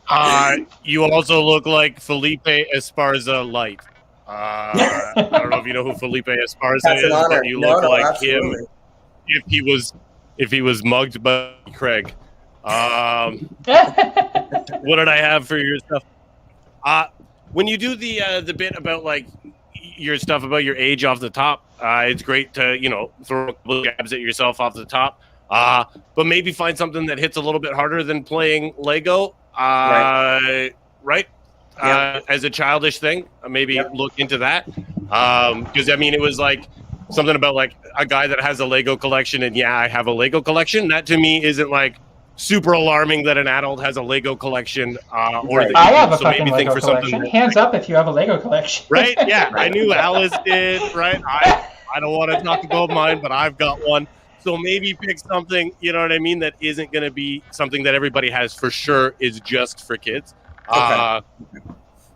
I think you also look like Felipe Esparza light. I don't know if you know who Felipe Esparza That's an is, honor. but you look No, like absolutely. him if he was mugged by Craig. What did I have for your stuff? When you do the bit about like your stuff about your age off the top, it's great to throw a couple jabs at yourself off the top. But maybe find something that hits a little bit harder than playing Lego. Right. Yep. As a childish thing, maybe Yep. look into that. Because it was like something about like a guy that has a Lego collection, and yeah, I have a Lego collection. That to me isn't like super alarming that an adult has a Lego collection. Or Right. I have a so fucking maybe think Lego for something collection. that- Hands up if you have a Lego collection. Right? Yeah, I knew Alice did. Right? I don't want to talk about mine, but I've got one. So maybe pick something, you know what I mean, that isn't going to be something that everybody has for sure is just for kids. Okay.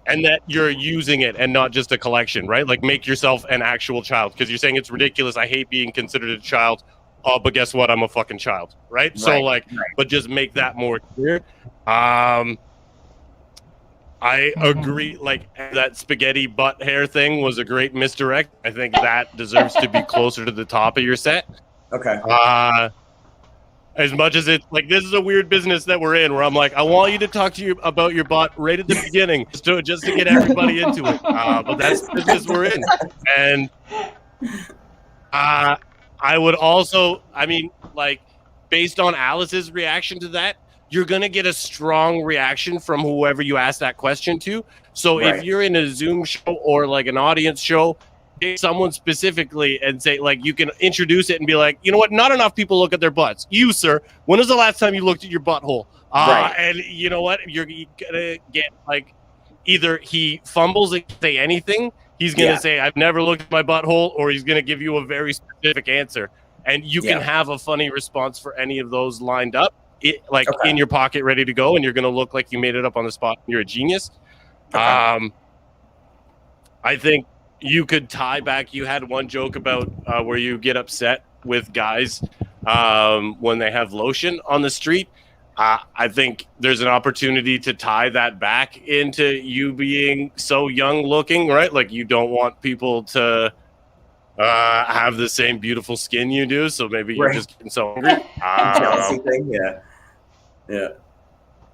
And that you're using it and not just a collection, right? Like make yourself an actual child because you're saying it's ridiculous. I hate being considered a child. Oh, but guess what? I'm a fucking child, right? So Right. but just make that more clear. I agree. Like that spaghetti butt hair thing was a great misdirect. I think that deserves to be closer to the top of your set. Okay. As much as it's like this is a weird business that we're in, where I'm like, I want you to talk to you about your butt right at the beginning, just to get everybody into it. But that's the business we're in, and I would also, based on Alice's reaction to that, you're gonna get a strong reaction from whoever you ask that question to. So Right. if you're in a Zoom show or like an audience show, pick someone specifically and say, like, you can introduce it and be like, you know what? Not enough people look at their butts. You, sir, when was the last time you looked at your butthole? Right. And you know what? You're gonna get like either he fumbles and say anything. He's gonna Yeah. say, I've never looked at my butthole, or he's gonna give you a very specific answer. And you can Yeah. have a funny response for any of those lined up, Okay. in your pocket, ready to go, and you're gonna look like you made it up on the spot. You're a genius. Okay. I think you could tie back. You had one joke about where you get upset with guys when they have lotion on the street. I think there's an opportunity to tie that back into you being so young looking, right? Like you don't want people to have the same beautiful skin you do. So maybe you're Right. just getting so hungry. Jealousy thing. Yeah. Yeah.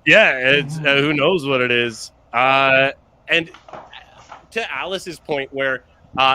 Yeah, it's who knows what it is. And to Alice's point, where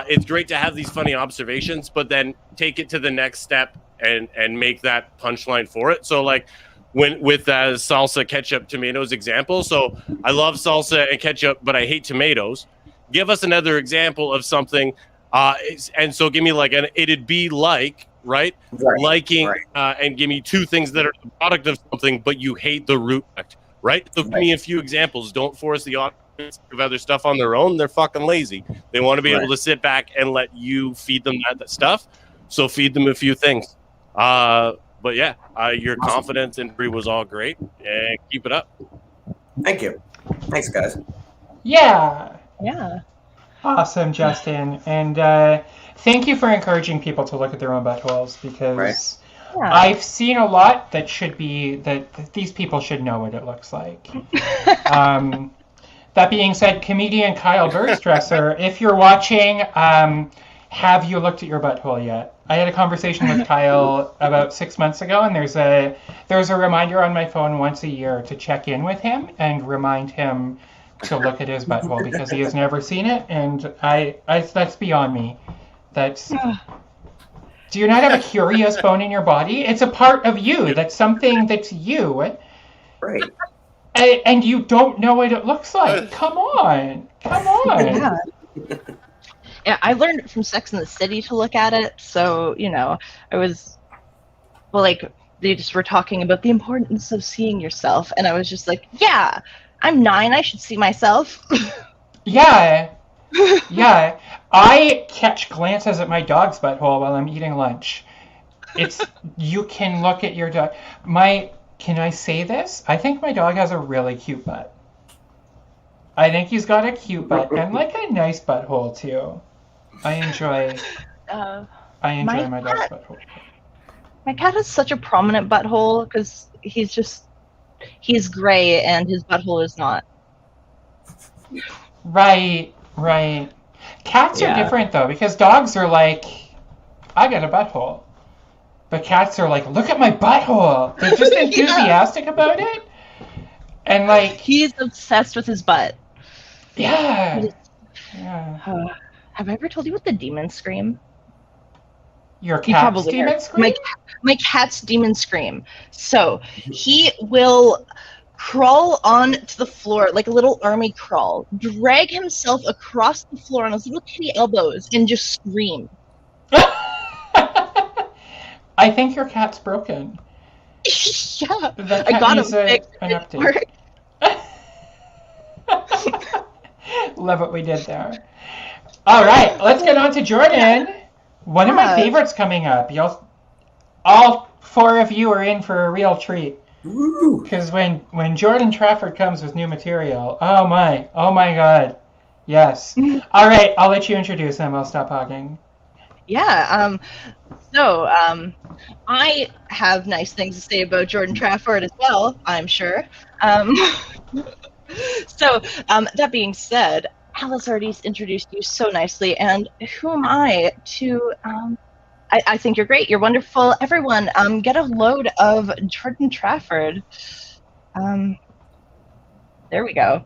it's great to have these funny observations, but then take it to the next step and make that punchline for it. So like with salsa, ketchup, tomatoes example. So I love salsa and ketchup, but I hate tomatoes. Give us another example of something And so give me like it'd be like, right? Liking and give me two things that are the product of something, but you hate the root product, right? So give me a few examples. Don't force the audience to think of other stuff on their own. They're fucking lazy. They want to be able to sit back and let you feed them that stuff. So feed them a few things. But yeah, your confidence in Bree was all great, and keep it up. Thank you. Thanks, guys. Yeah. Yeah. Awesome, Justin. And thank you for encouraging people to look at their own buttholes, because I've seen a lot that these people should know what it looks like. That being said, comedian Kyle Burstresser, if you're watching, have you looked at your butthole yet? I had a conversation with Kyle about 6 months ago, and there's a reminder on my phone once a year to check in with him and remind him to look at his butthole, because he has never seen it, and I that's beyond me. Do you not have a curious bone in your body? It's a part of you. That's something that's you. Right. And you don't know what it looks like. Come on. Yeah. Yeah, I learned from Sex and the City to look at it. So, I was, they just were talking about the importance of seeing yourself. And I was just like, yeah, I'm 9. I should see myself. Yeah. Yeah. I catch glances at my dog's butthole while I'm eating lunch. You can look at your dog. Can I say this? I think my dog has a really cute butt. I think he's got a cute butt and like a nice butthole too. I enjoy my dog's butthole. My cat has such a prominent butthole because he's gray and his butthole is not. Right. Cats are different though, because dogs are like, I got a butthole. But cats are like, look at my butthole. They're just enthusiastic about it. And like, he's obsessed with his butt. Yeah. Have I ever told you what the demon scream? Your cat's demon scream? My cat's demon scream. So he will crawl onto the floor like a little army crawl, drag himself across the floor on his little kitty elbows, and just scream. I think your cat's broken. Yeah, I got him fixed. An update. Love what we did there. All right, let's get on to Jordan. One of my favorites coming up. All 4 of you are in for a real treat. Because when Jordan Trafford comes with new material, oh my God, yes. All right, I'll let you introduce him. I'll stop talking. Yeah. So I have nice things to say about Jordan Trafford as well, I'm sure. So that being said, Alice already introduced you so nicely, and who am I to... I think you're great. You're wonderful. Everyone, get a load of Jordan Trafford. There we go.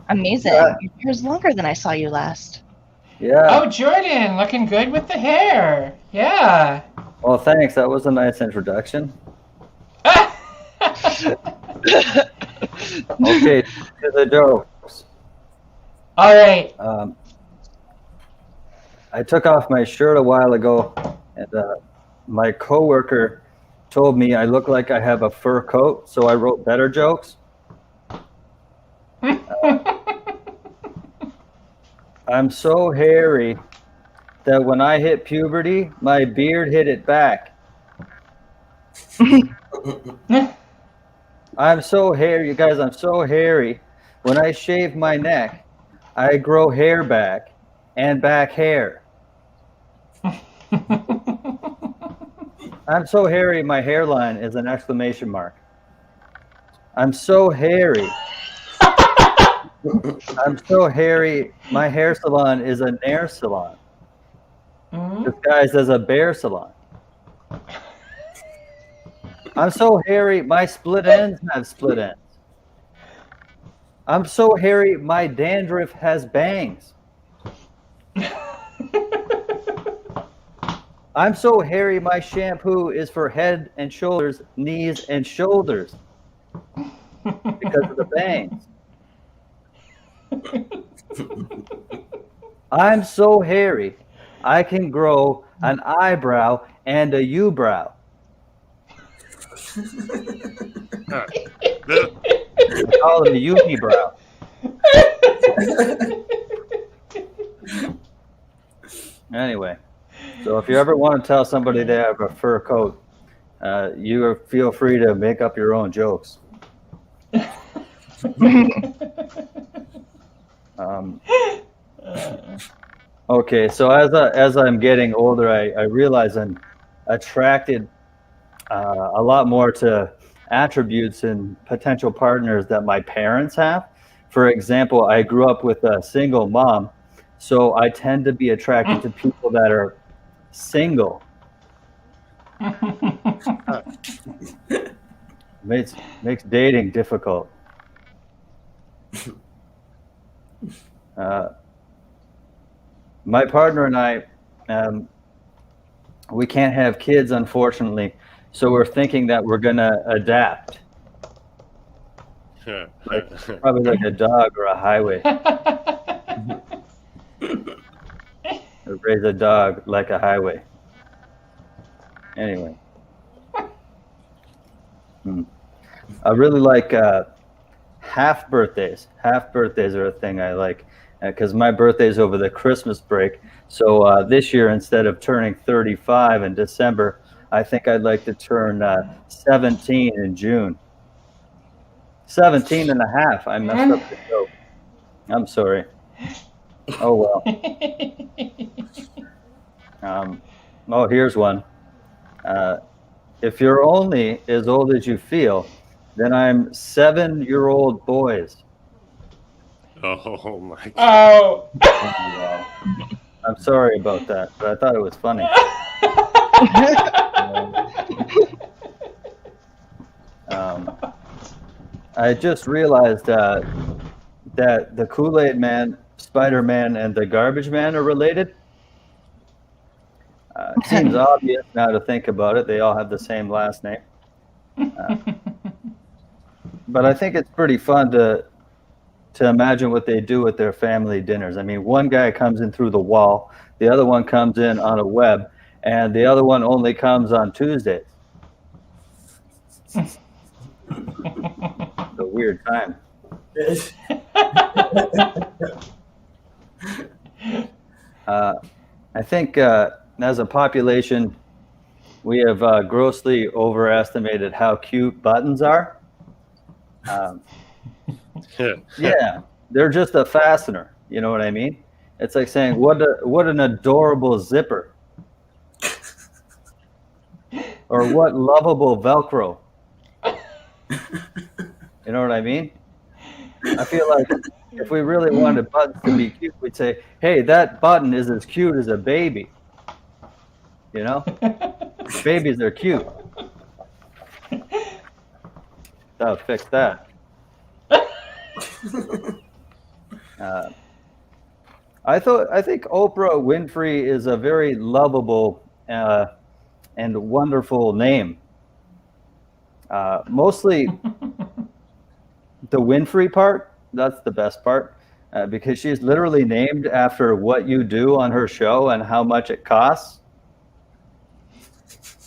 Amazing. Your hair's longer than I saw you last. Yeah. Oh, Jordan, looking good with the hair. Yeah. Well, thanks. That was a nice introduction. Okay, to the jokes. All right. I took off my shirt a while ago, and my coworker told me I look like I have a fur coat, so I wrote better jokes. I'm so hairy that when I hit puberty, my beard hit it back. I'm so hairy, you guys, I'm so hairy. When I shave my neck, I grow hair back and back hair. I'm so hairy, my hairline is an exclamation mark. I'm so hairy. I'm so hairy, my hair salon is a nair salon. Disguised as a bear salon. I'm so hairy, my split ends have split ends. I'm so hairy, my dandruff has bangs. I'm so hairy, my shampoo is for head and shoulders, knees and shoulders. Because of the bangs. I'm so hairy I can grow an eyebrow and a U-brow. I call it a unibrow. Anyway, so if you ever want to tell somebody they have a fur coat, you feel free to make up your own jokes. Okay, so as I'm getting older, I realize I'm attracted a lot more to attributes and potential partners that my parents have. For example, I grew up with a single mom, so I tend to be attracted to people that are single. Makes dating difficult. My partner and I, we can't have kids, unfortunately, so we're thinking that we're gonna adapt. Probably like a dog or a highway. Or raise a dog like a highway. Anyway. I really like half birthdays. Half birthdays are a thing I like because my birthday's over the Christmas break. So this year, instead of turning 35 in December, I think I'd like to turn 17 in June. 17 and a half. I messed up the joke. I'm sorry. Oh, well. Oh, here's one. If you're only as old as you feel, then I'm 7-year-old boys. Oh my God. Oh. I'm sorry about that, but I thought it was funny. I just realized that the Kool-Aid Man, Spider-Man, and the Garbage Man are related. It seems obvious now to think about it. They all have the same last name. But I think it's pretty fun to imagine what they do with their family dinners. I mean, one guy comes in through the wall, the other one comes in on a web, and the other one only comes on Tuesdays. It's a weird time. I think as a population, we have grossly overestimated how cute buttons are. Yeah, they're just a fastener. You know what I mean? It's like saying, what an adorable zipper. Or what lovable Velcro. You know what I mean? I feel like if we really wanted buttons to be cute, we'd say, hey, that button is as cute as a baby. You know? Babies are cute. That would fix that. I think Oprah Winfrey is a very lovable and wonderful name. Mostly the Winfrey part, that's the best part, because she's literally named after what you do on her show and how much it costs.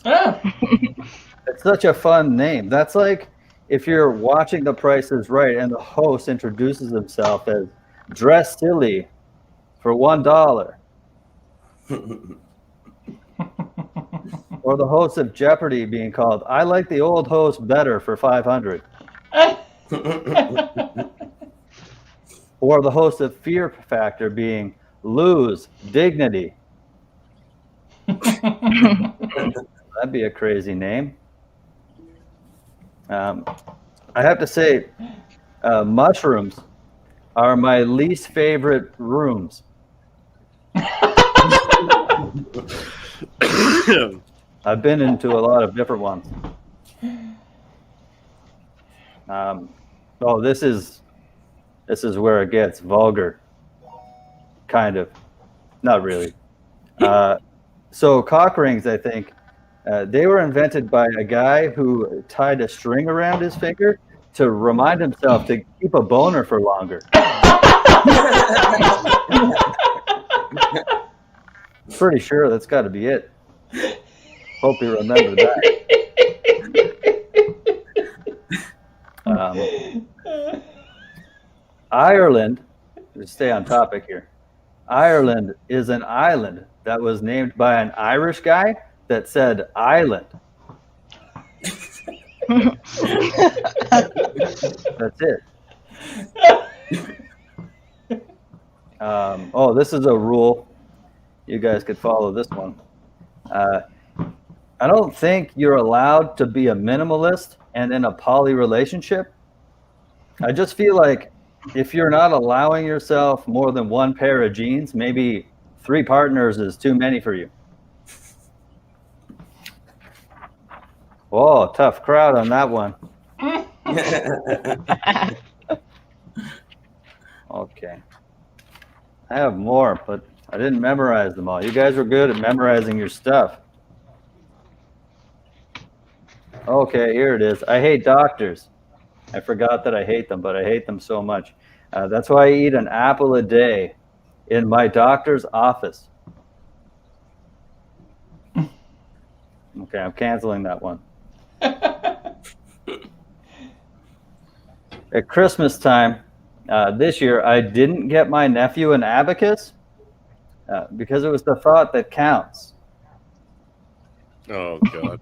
It's such a fun name. That's like if you're watching The Price is Right and the host introduces himself as Dress Silly for $1. Or the host of Jeopardy being called, I like the old host better for $500. Or the host of Fear Factor being Lose Dignity. That'd be a crazy name. I have to say, mushrooms are my least favorite rooms. I've been into a lot of different ones. This is where it gets vulgar. Kind of. Not really. So cock rings, I think, they were invented by a guy who tied a string around his finger to remind himself to keep a boner for longer. Pretty sure that's got to be it. Hope you remember that. Ireland, to stay on topic here, Ireland is an island that was named by an Irish guy that said island. That's it. This is a rule. You guys could follow this one. I don't think you're allowed to be a minimalist and in a poly relationship. I just feel like if you're not allowing yourself more than one pair of jeans, maybe 3 partners is too many for you. Whoa, tough crowd on that one. Okay. I have more, but I didn't memorize them all. You guys were good at memorizing your stuff. Okay, here it is. I hate doctors. I forgot that I hate them, but I hate them so much. That's why I eat an apple a day in my doctor's office. Okay, I'm canceling that one. At Christmas time this year, I didn't get my nephew an abacus because it was the thought that counts. Oh, God.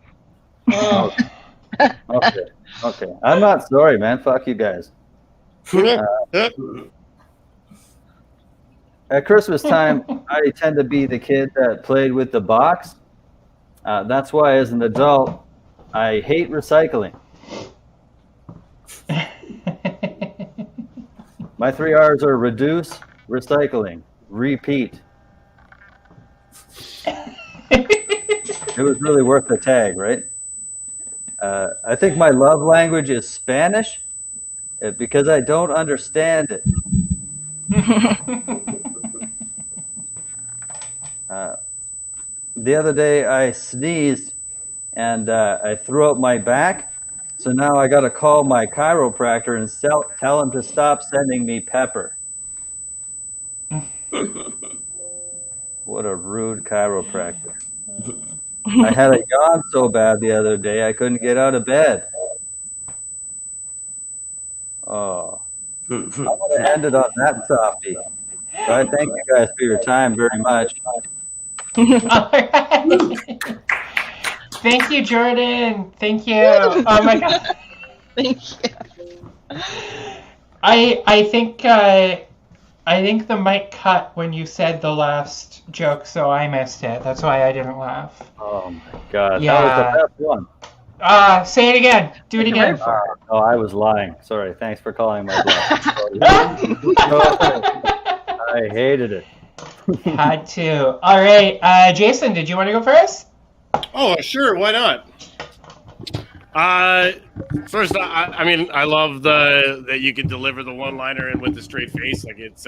Okay. I'm not sorry, man. Fuck you guys. At Christmas time, I tend to be the kid that played with the box. That's why, as an adult, I hate recycling. My 3 R's are reduce, recycling, repeat. It was really worth the tag, right? I think my love language is Spanish because I don't understand it. The other day I sneezed and I threw up my back. So now I got to call my chiropractor and tell him to stop sending me pepper. What a rude chiropractor. I had a yawn so bad the other day I couldn't get out of bed. Oh, I'm going to end it on that softie. So I thank you guys for your time very much. All right. Thank you, Jordan. Thank you. Oh my God. Thank you. I think the mic cut when you said the last joke, so I missed it. That's why I didn't laugh. Oh my God, Yeah. that was the best one. Say it again. Do it again. Oh, I was lying. Sorry. Thanks for calling my bluff. I hated it. Had to. All right, Jason, did you want to go first? Oh, sure. Why not? First, I mean, I love that you can deliver the one-liner in with a straight face. Like, it's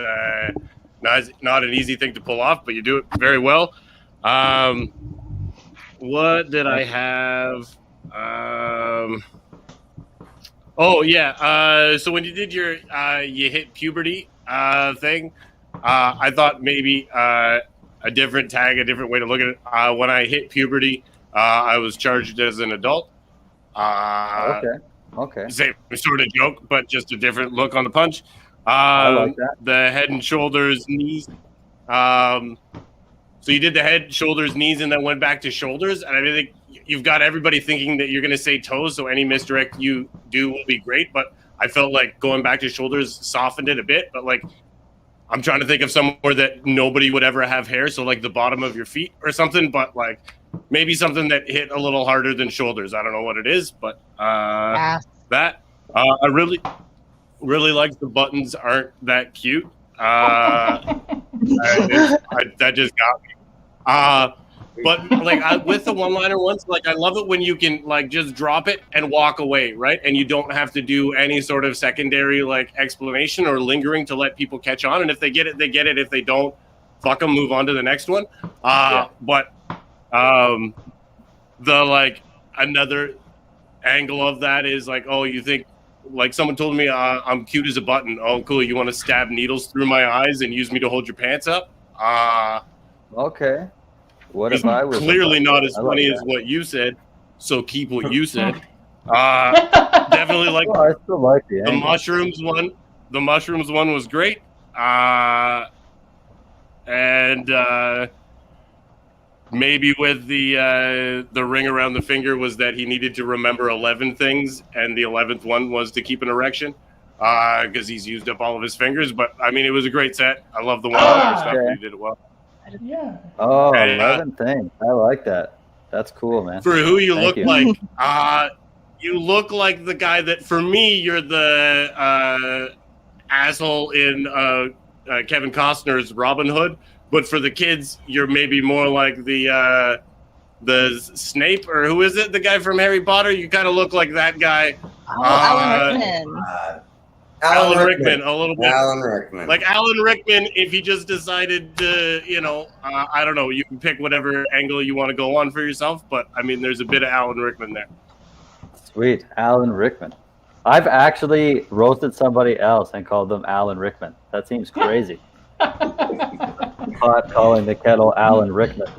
not an easy thing to pull off, but you do it very well. What did I have? Oh yeah. So when you did your you hit puberty thing, I thought maybe a different tag, a different way to look at it. When I hit puberty, I was charged as an adult. Okay. Same sort of joke, but just a different look on the punch. I like that. The head and shoulders, knees. So you did the head, shoulders, knees, and then went back to shoulders. And I think you've got everybody thinking that you're going to say toes, so any misdirect you do will be great. But I felt like going back to shoulders softened it a bit. But, like, I'm trying to think of somewhere that nobody would ever have hair, so, like, the bottom of your feet or something. But, like, maybe something that hit a little harder than shoulders. I don't know what it is, but that. I really like the buttons aren't that cute. That just got me. But like with the one-liner ones, like I love it when you can like just drop it and walk away, right? And you don't have to do any sort of secondary like explanation or lingering to let people catch on. And if they get it, they get it. If they don't, fuck them, move on to the next one. But the like another angle of that is like, oh, you think like someone told me I'm cute as a button. Oh, cool. You want to stab needles through my eyes and use me to hold your pants up? Okay. What if I was clearly not as I like funny that. as what you said. So keep what you said. Definitely like Well, I still like the the angle. mushrooms one. The mushrooms one was great. And maybe with the ring around the finger was that he needed to remember 11 things, and the 11th one was to keep an erection because he's used up all of his fingers. But I mean, it was a great set. I love the one-liner stuff. okay. He did it well. Yeah. Oh, And, 11 things. I like that. That's cool, man. For who you Thank look you. like, you look like the guy that, for me, you're the asshole in Kevin Costner's Robin Hood. But for the kids, you're maybe more like the Snape, or who is it? The guy from Harry Potter. You kind of look like that guy. Oh, Alan Rickman. Alan Rickman, a little bit. Alan Rickman. Like Alan Rickman, if he just decided to, I don't know, you can pick whatever angle you want to go on for yourself. But I mean, there's a bit of Alan Rickman there. Sweet. Alan Rickman. I've actually roasted somebody else and called them Alan Rickman. That seems crazy. Pot calling the kettle Alan Rickman.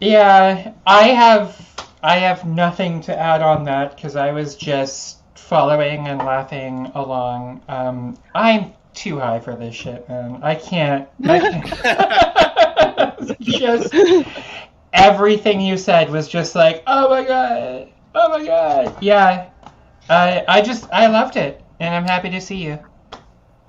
Yeah, I have nothing to add on that because I was just following and laughing along. I'm too high for this shit, man. I can't. Just everything you said was just like, oh my god. Yeah, I loved it, and I'm happy to see you.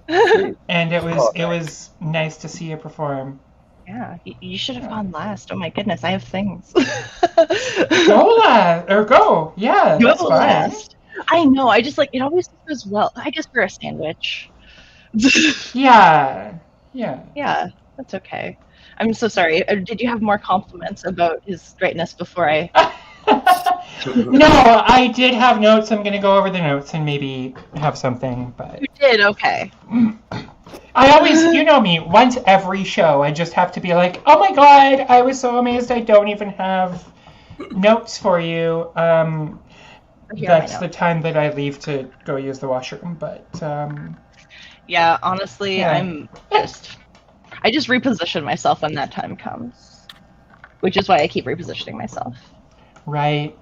And it was nice to see you perform. Yeah, you should have gone last. Oh my goodness, I have things. Go last, or go. Yeah, that's Go fine. last. I know. I just it always goes well. I guess for a sandwich. Yeah. Yeah, that's okay. I'm so sorry. Did you have more compliments about his greatness before I? No, I did have notes. I'm gonna go over the notes and maybe have something, but You did okay. I always, you know me, once every show, I just have to be like, oh my god, I was so amazed I don't even have notes for you. Here are my That's the notes. time that I leave to go use the washroom, but Yeah, honestly, Yeah. I just reposition myself when that time comes, which is why I keep repositioning myself. right.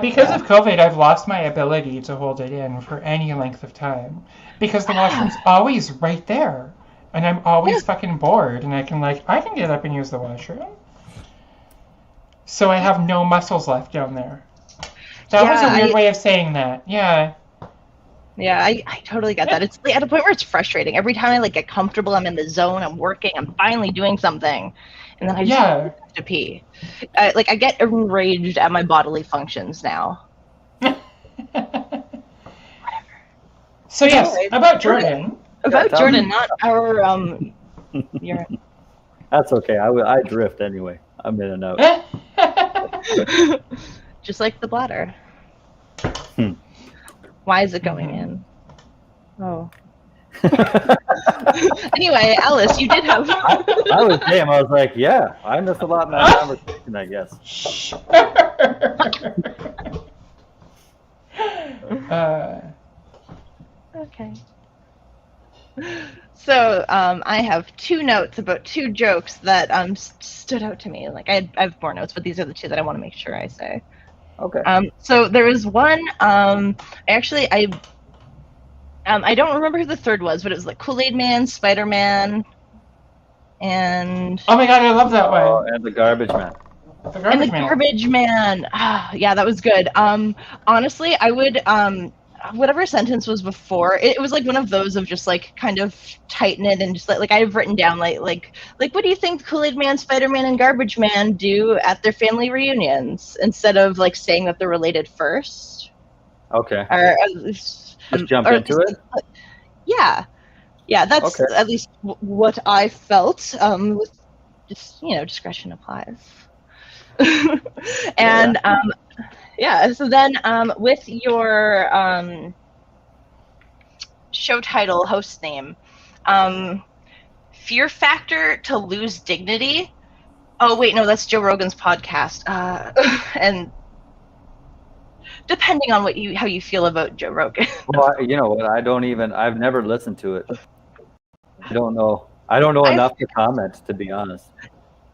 Because of COVID, I've lost my ability to hold it in for any length of time. Because the washroom's always right there. And I'm always fucking bored, and I can get up and use the washroom. So I have no muscles left down there. That was a weird way of saying that. Yeah. Yeah, I totally get that. It's at a point where it's frustrating. Every time I get comfortable, I'm in the zone, I'm working, I'm finally doing something, and then I just have to pee. I get enraged at my bodily functions now. So yes, Anyway, about Jordan. About tell Jordan, me. not our urine. That's okay. I drift anyway. I'm in and out. Just like the bladder. Why is it going in? Oh. Anyway, Alice, you did have. I was damn. I was like, yeah, I missed a lot in that conversation, I guess. Okay. So I have two notes about two jokes that stood out to me. I have more notes, but these are the two that I want to make sure I say. Okay. So there was one. I don't remember who the third was, but it was Kool-Aid Man, Spider-Man, and Oh my god, I love that Oh, one. and the garbage man. The and garbage the man. Garbage Man. Yeah, that was good. Honestly, I would whatever sentence was before, it was one of those of just kind of tighten it and just I've written down like what do you think Kool-Aid Man, Spider-Man, and Garbage Man do at their family reunions, instead of saying that they're related first, Okay. or at least, Just jump or at into least- it. yeah, that's Okay. at least what I felt. With just discretion applies. And so then with your show title, host name, fear factor to lose dignity. Oh wait, no, that's Joe Rogan's podcast. And depending on how you feel about Joe Rogan. Well, you know what? I've never listened to it. I don't know I don't know enough to comment, to be honest.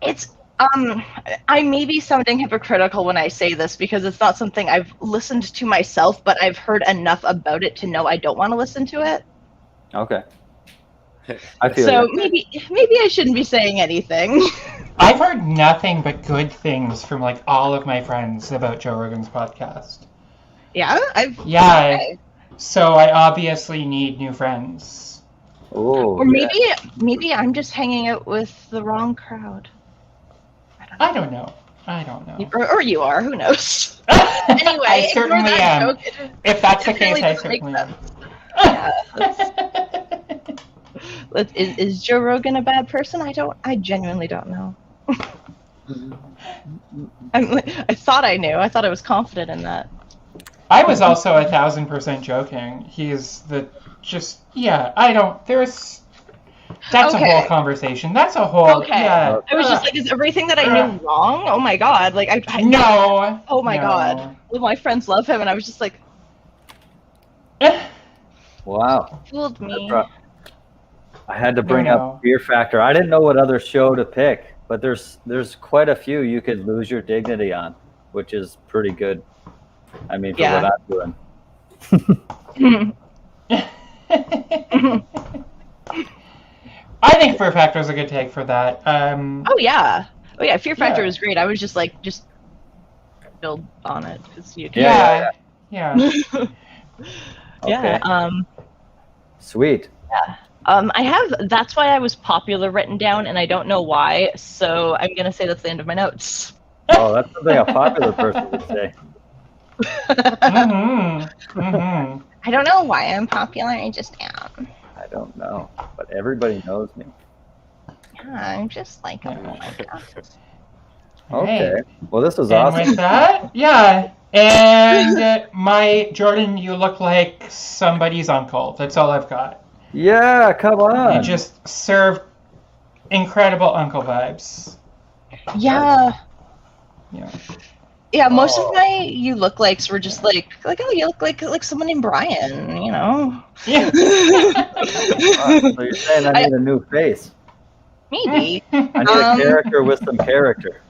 It's I may be sounding hypocritical when I say this because it's not something I've listened to myself, but I've heard enough about it to know I don't want to listen to it. Okay. I feel So you. maybe I shouldn't be saying anything. I've heard nothing but good things from like all of my friends about Joe Rogan's podcast. Yeah, Yeah. okay. So I obviously need new friends. Oh, Or maybe I'm just hanging out with the wrong crowd. I don't know. Or you are. Who knows? Anyway, I certainly am. Joke. If that's the It case, really I doesn't make certainly am. Yeah, is Joe Rogan a bad person? I genuinely don't know. I thought I knew. I thought I was confident in that. I was also 1,000% joking. He's that's a Okay. whole conversation. That's a whole, Okay. yeah. I was just like, is everything that I knew wrong? Oh my god! Like I No. Oh my no. god! Well, my friends love him, and I was just like, wow. fooled me. I had to bring up Fear Factor. I didn't know what other show to pick, but there's quite a few you could lose your dignity on, which is pretty good. I mean, for what I'm doing. I think Fear Factor is a good take for that. Oh yeah. Fear Factor was great. I was just like, build on it because you can. Yeah. Okay. Yeah. Sweet. Yeah. I have That's Why I Was Popular written down, and I don't know why. So I'm gonna say that's the end of my notes. Oh, that's something a popular person would say. I don't know why I'm popular. I just am. I don't know, but everybody knows me. Yeah, I'm just like a Okay. Well, this was and awesome. with that, yeah. And Jordan, you look like somebody's uncle. That's all I've got. Yeah, come on. You just serve incredible uncle vibes. Yeah. Yeah. Yeah, most of my you look likes were just like oh, you look like someone named Brian, you know. Yeah. So you're saying I need a new face? Maybe. I need a character with some character.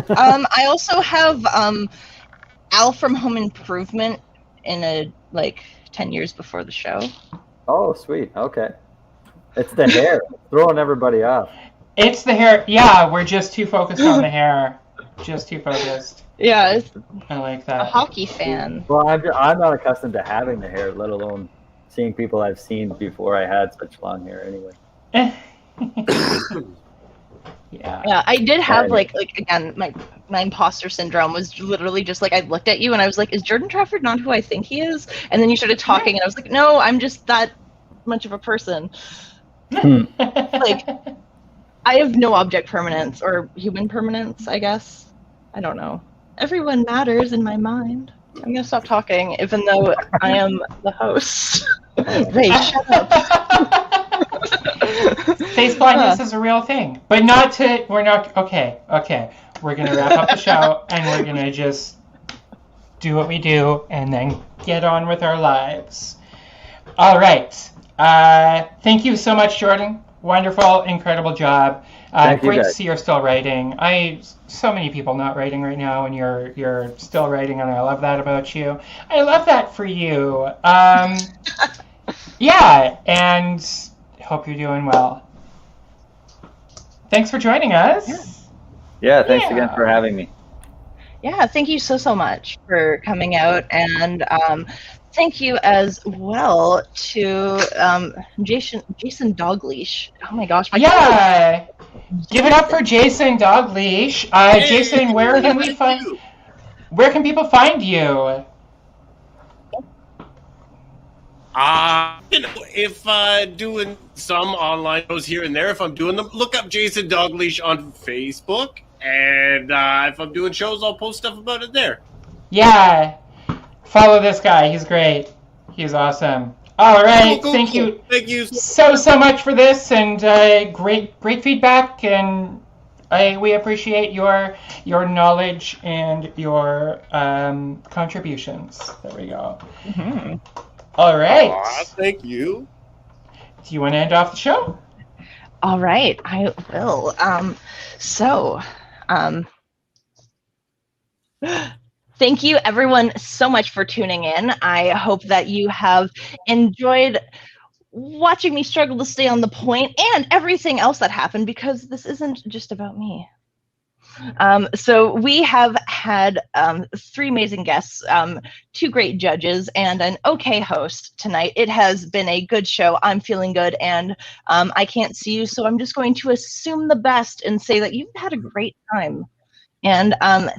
I also have Al from Home Improvement in 10 years before the show. Oh, sweet. Okay. It's the hair. It's throwing everybody off. It's the hair. Yeah, we're just too focused on the hair. Just too focused. Yeah, I like a that. hockey fan. Well, I'm not accustomed to having the hair, let alone seeing people I've seen before I had such long hair anyway. Yeah, I did have again my imposter syndrome was literally just like I looked at you and I was like, is Jordan Trafford not who I think he is? And then you started talking and I was like, no, I'm just that much of a person. Like I have no object permanence or human permanence, I guess. I don't know. Everyone matters in my mind. I'm gonna stop talking, even though I am the host. Ray, shut up. Face blindness is a real thing, but okay. We're gonna wrap up the show and we're gonna just do what we do and then get on with our lives. All right. Thank you so much, Jordan. Wonderful, incredible job. Great to see you're still writing. So many people not writing right now, and you're still writing, and I love that about you. I love that for you. Yeah, and hope you're doing well. Thanks for joining us. Yeah, thanks again for having me. Yeah, thank you so much for coming out, and thank you as well to Jason Delgeish. Oh my gosh! Give it up for Jason Delgeish. Jason, where can people find you? If doing some online shows here and there, if I'm doing them, look up Jason Delgeish on Facebook, and if I'm doing shows, I'll post stuff about it there. Yeah, follow this guy. He's great. He's awesome. All right, Cool. Thank you so much for this, and great feedback, and we appreciate your knowledge and your contributions. There we go. Mm-hmm. All right. Thank you. Do you want to end off the show? All right, I will. Thank you everyone so much for tuning in. I hope that you have enjoyed watching me struggle to stay on the point and everything else that happened, because this isn't just about me. So we have had 3 amazing guests, 2 great judges, and an okay host tonight. It has been a good show. I'm feeling good, and I can't see you, so I'm just going to assume the best and say that you've had a great time. And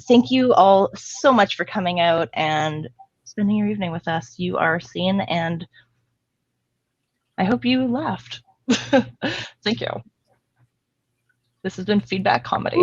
thank you all so much for coming out and spending your evening with us. You are seen, and I hope you laughed. Thank you. This has been Feedback Comedy.